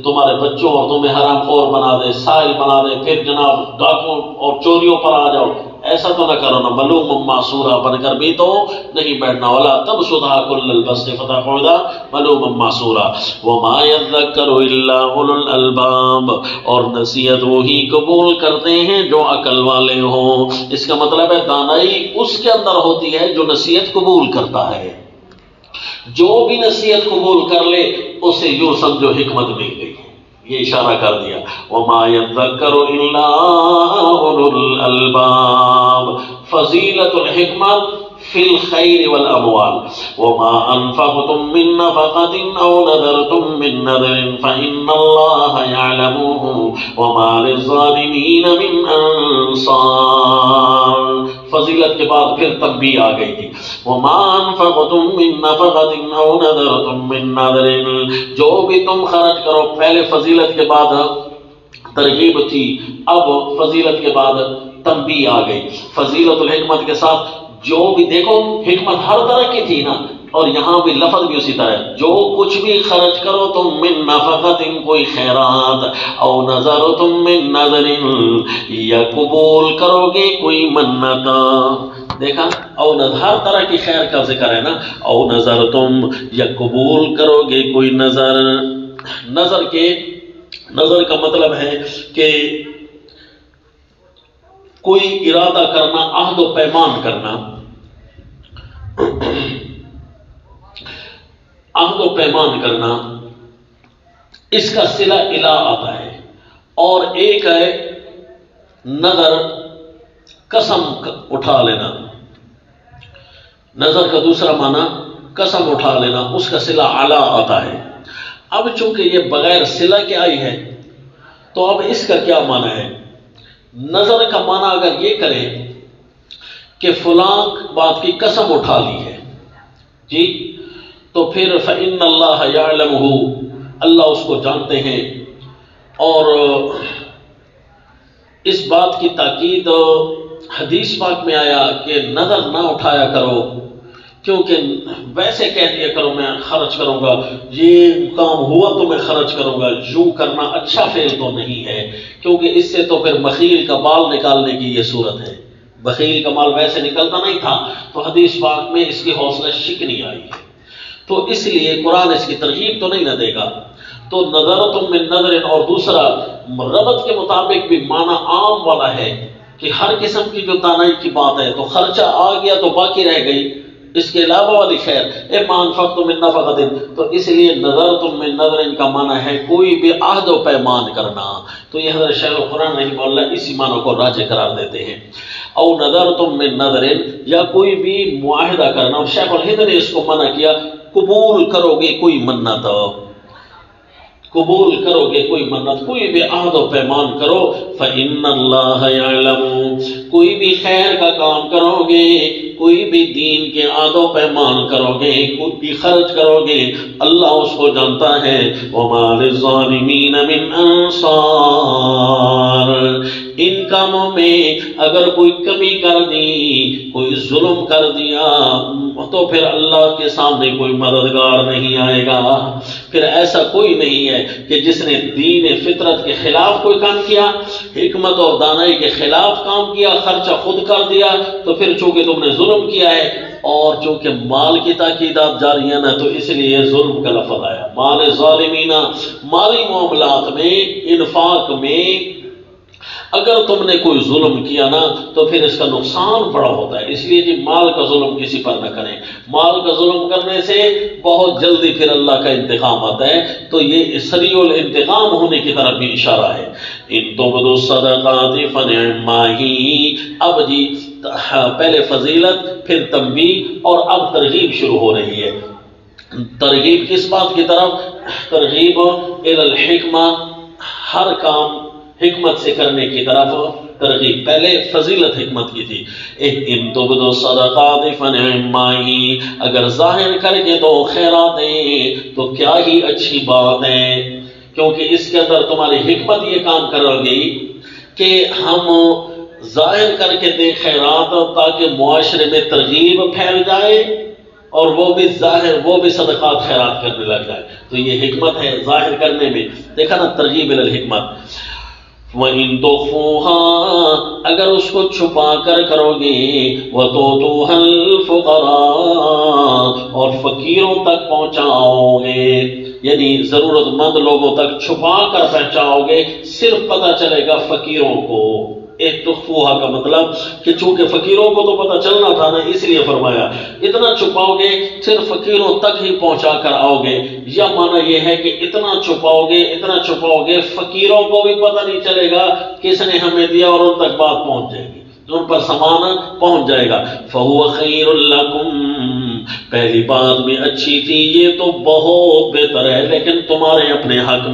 تمہارے بچوں اور تمہیں حرام خور بنا دے، سائل بنا دے، پھر جناب ڈاکوں اور چوریوں پر آ جاؤ۔ ایسا تو نہ کرو نا، ملوم معصورہ بن کر بھی تو نہیں بیٹھنا، والا تب سدھا کل البسط فتقعدا ملوم معصورہ وما یذکر الا اولو الالباب، اور نصیحت وہی قبول کرتے ہیں جو عقل والے ہوں۔ اس کا مطلب ہے دانائی اس کے اندر ہوتی ہے جو نصیحت قبول کرتا ہے، جو بھی نصیحت قبول کر لے اسے یوں سمجھو حکمت مل گئی، یہ اشارہ کر دیا وما یذکر الا اولو الالباب۔ فضیلت الحکمت فی الخیر والاموال وما انفقتم من نفقۃ او نذرتم من نذر فإن اللہ یعلمہ وما للظالمین من انصار۔ فضیلت کے بعد پھر تنبیہ آ گئی تھی وما انفقتم من نفقۃ او نذرتم من نذر، جو بھی تم خرچ کرو، پہلے فضیلت کے بعد ترغیب تھی، اب فضیلت کے بعد تنبیہ آ گئی۔ فضیلت الحکمت کے ساتھ جو بھی، دیکھو حکمت ہر طرح کی تھی نا، اور یہاں بھی لفظ بھی اسی طرح ہے، جو کچھ بھی خرچ کرو تم من نفقت، کوئی خیرات، او نظر تم من نظر، یا قبول کرو گے کوئی منت، دیکھا او نظر، ہر طرح کی خیر کا ذکر ہے نا، او نظر تم، یا قبول کرو گے کوئی نظر۔ نظر کا مطلب ہے کہ کوئی ارادہ کرنا، عہد و پیمان کرنا، عہد و پیمان کرنا، اس کا صلہ الہ آتا ہے۔ اور ایک ہے نظر، قسم اٹھا لینا، نظر کا دوسرا معنی قسم اٹھا لینا، اس کا صلہ اعلیٰ آتا ہے۔ اب چونکہ یہ بغیر صلہ کے آئی ہے تو اب اس کا کیا معنی ہے؟ نظر کا معنی اگر یہ کریں کہ فلاں بات کی قسم اٹھا لی ہے جی، تو پھر فإن اللہ یعلمہ، اللہ اس کو جانتے ہیں، اور اس بات کی تاکید حدیث پاک میں آیا کہ نظر نہ اٹھایا کرو، کیونکہ ویسے کہہ دیا کرو میں خرچ کروں گا، یہ کام ہوا تو میں خرچ کروں گا، یوں کرنا اچھا فعل تو نہیں ہے، کیونکہ اس سے تو پھر بخیل کا بال نکالنے کی یہ صورت ہے، بخیل کا مال ویسے نکلتا نہیں تھا، تو حدیث پاک میں اس کی حوصلہ شکنی آئی ہے، تو اس لیے قرآن اس کی ترغیب تو نہیں نہ دے گا۔ تو نظرتم من نظر، اور دوسرا ربط کے مطابق بھی معنی عام والا ہے کہ ہر قسم کی جو دانائی کی بات ہے، تو خرچہ آ گیا تو باقی رہ گئی، اس کے علاوہ والی خیر، اما انفقتم من نفقۃ، تو اس لیے نظرتم من نظر کا معنی ہے کوئی بھی عہد و پیمان کرنا، تو یہ حضرت شیخ القرآن رحمہ اللہ اسی معنی کو راجح قرار دیتے ہیں۔ او نظرتم من نظر، یا کوئی بھی معاہدہ کرنا، اور شیخ الہند نے اس کو منع کیا، قبول کرو گے کوئی منت، قبول کرو گے کوئی منت، کوئی بھی عہد و پیمان کرو، فإن اللہ یعلم، کوئی بھی خیر کا کام کرو گے، کوئی بھی دین کے عہد و پیمان کرو گے، کوئی بھی خرچ کرو گے، اللہ اس کو جانتا ہے۔ وما للظالمین من انصار، ان کاموں میں اگر کوئی کمی کر دی، کوئی ظلم کر دیا، تو پھر اللہ کے سامنے کوئی مددگار نہیں آئے گا۔ پھر ایسا کوئی نہیں ہے کہ جس نے دین فطرت کے خلاف کوئی کام کیا، حکمت اور دانائی کے خلاف کام کیا، خرچہ خود کر دیا، تو پھر چونکہ تم نے ظلم کیا ہے، اور چونکہ مال کی تاکیدات جاری ہیں نا، تو اس لیے ظلم کا لفظ آیا۔ مال ظالمین، مالی معاملات میں، انفاق میں اگر تم نے کوئی ظلم کیا نا تو پھر اس کا نقصان بڑا ہوتا ہے، اس لیے جی مال کا ظلم کسی پر نہ کریں، مال کا ظلم کرنے سے بہت جلدی پھر اللہ کا انتقام آتا ہے، تو یہ سریع الانتقام ہونے کی طرف بھی اشارہ ہے۔ ان تبدوا الصدقات فنعما ہی، اب جی پہلے فضیلت، پھر تنبیہ، اور اب ترغیب شروع ہو رہی ہے۔ ترغیب کس بات کی طرف؟ ترغیب الی الحکمہ، ہر کام حکمت سے کرنے کی طرف ترغیب۔ پہلے فضیلت حکمت کی تھی، ان تبدوا الصدقات فنعما ہی، اگر ظاہر کر کے دو خیراتیں تو کیا ہی اچھی بات ہے، کیونکہ اس کے اندر تمہاری حکمت یہ کام کرو گی کہ ہم ظاہر کر کے دیں خیرات تاکہ معاشرے میں ترغیب پھیل جائے اور وہ بھی صدقات خیرات کرنے لگ جائے. تو یہ حکمت ہے ظاہر کرنے میں. دیکھا نا ترغیب الحکمت. وَإِن تُخْفُوهَا اگر اس کو چھپا کر کرو گے وَتُؤْتُوهَا الْفُقَرَاءَ اور فقیروں تک پہنچاؤ گے یعنی ضرورت مند لوگوں تک چھپا کر پہنچاؤ گے صرف پتہ چلے گا فقیروں کو. ایک تخفوہا کا مطلب کہ چونکہ فقیروں کو تو پتہ چلنا تھا نا اس لیے فرمایا اتنا چھپاؤ گے صرف فقیروں تک ہی پہنچا کر آؤ گے. یا معنی یہ ہے کہ اتنا چھپاؤ گے فقیروں کو بھی پتہ نہیں چلے گا کس نے ہمیں دیا اور ان تک بات پہنچ جائے گی ان پر سامان پہنچ جائے گا. فَهُوَ خَيْرٌ لَكُمْ پہلی بات بھی اچھی تھی یہ تو بہت بہتر ہے لیکن تمہارے اپنے حق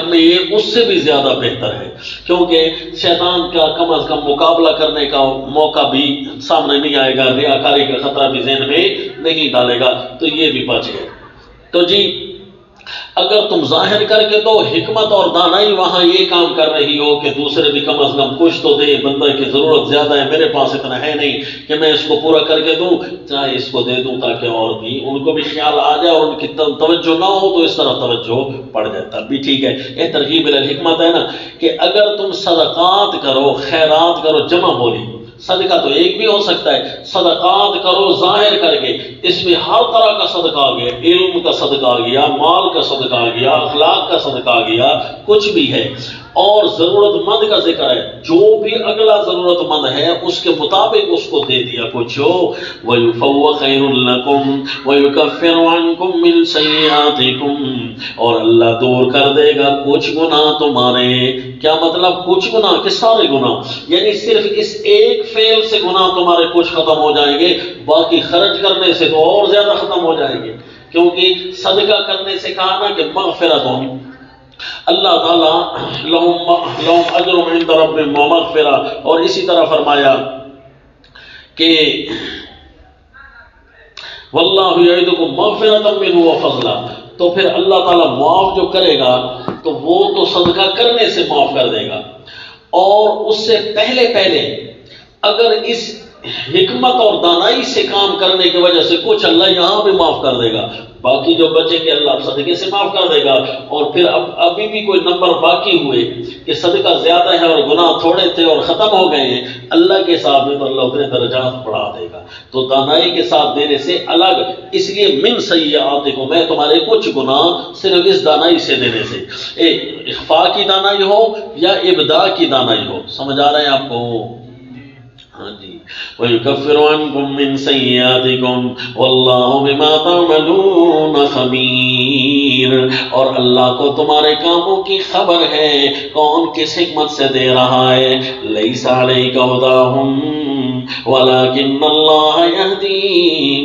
میں یہ اس سے بھی زیادہ بہتر ہے کیونکہ شیطان کا کم از کم مقابلہ کرنے کا موقع بھی سامنے نہیں آئے گا ریاکاری کا خطرہ بھی ذہن میں نہیں ڈالے گا تو یہ بھی بچ گئے. تو جی اگر تم ظاہر کر کے تو حکمت اور دانائی وہاں یہ کام کر رہی ہو کہ دوسرے بھی کم از کم کچھ تو دے بندہ کی ضرورت زیادہ ہے میرے پاس اتنا ہے نہیں کہ میں اس کو پورا کر کے دوں چاہے اس کو دے دوں تاکہ اور بھی ان کو بھی خیال آ جائے اور ان کی توجہ نہ ہو تو اس طرح توجہ پڑ جائے تب بھی ٹھیک ہے. یہ ترغیب الحکمت ہے نا کہ اگر تم صدقات کرو خیرات کرو جمع بولی صدقہ تو ایک بھی ہو سکتا ہے صدقات کرو ظاہر کر کے اس میں ہر طرح کا صدقہ آ گیا علم کا صدقہ آ گیا مال کا صدقہ آ گیا اخلاق کا صدقہ آ گیا کچھ بھی ہے اور ضرورت مند کا ذکر ہے جو بھی اگلا ضرورت مند ہے اس کے مطابق اس کو دے دیا کچھ ہو. وَيُفَوَّ خَيْرٌ لَكُمْ وَيُكَفِّرُ عَنْكُمْ مِنْ سَيِّئَاتِكُمْ اور اللہ دور کر دے گا کچھ گناہ تمہارے. کیا مطلب کچھ گناہ کہ سارے گناہ یعنی صرف اس ایک فعل سے گناہ تمہارے کچھ ختم ہو جائیں گے باقی خرچ کرنے سے تو اور زیادہ ختم ہو جائیں گے کیونکہ صدقہ کرنے سے کہا نا کہ مغفرت اللہ تعالیٰ لہم اجر عند ربہم ومغفرہ اور اسی طرح فرمایا کہ واللہ یعدکم مغفرۃ منہ وفضلا تو پھر اللہ تعالیٰ معاف جو کرے گا تو وہ تو صدقہ کرنے سے معاف کر دے گا اور اس سے پہلے اگر اس حکمت اور دانائی سے کام کرنے کی وجہ سے کچھ اللہ یہاں بھی معاف کر دے گا باقی جو بچے کہ اللہ صدقے سے معاف کر دے گا اور پھر ابھی بھی کوئی نمبر باقی ہوئے کہ صدقہ زیادہ ہے اور گناہ تھوڑے تھے اور ختم ہو گئے ہیں اللہ کے حساب میں تو اللہ اتنے درجات بڑھا دے گا. تو دانائی کے ساتھ دینے سے الگ اس لیے من سیئاتکم میں تمہارے کچھ گناہ صرف اس دانائی سے دینے سے اخفاء کی دانائی ہو یا ابداء کی دانائی ہو سمجھ آ رہے ہیں آپ کو. ہاں جی وَيُكَفِّرُ عَنْكُمْ مِنْ سَيِّئَاتِكُمْ وَاللَّهُ بِمَا تَعْمَلُونَ خَبِيرٌ اور اللہ کو تمہارے کاموں کی خبر ہے کون کس حکمت سے دے رہا ہے. لَيْسَ عَلَيْكَ هُدَاهُمْ وَلَكِنَّ اللَّهَ يَهْدِي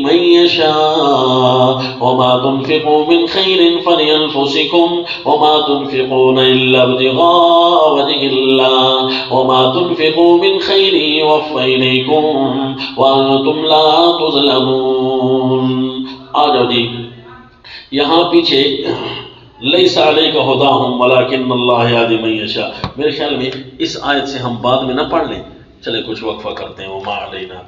مَن يَشَاءُ وَمَا تُنْفِقُوا مِنْ خَيْرٍ فَلِأَنفُسِكُمْ وَمَا تُنْفِقُونَ إِلَّا ابْتِغَاءَ وَجْهِ اللَّهِ وَمَا تُنْفِقُوا مِنْ خَيْرٍ يُوَفَّ إِلَيْكُمْ وَأَنْتُمْ لَا تُظْلَمُونَ. آ جاؤ جی یہاں پیچھے لَيْسَ عَلَيْكَ هُدَاهُمْ وَلَكِنَّ اللَّهَ يَهْدِي مَن يَشَاءُ میرے خیال میں اس آیت سے ہم بعد میں نہ پڑھ لیں چلے کچھ وقفہ کرتے ہیں. وَمَا عَلَيْنَا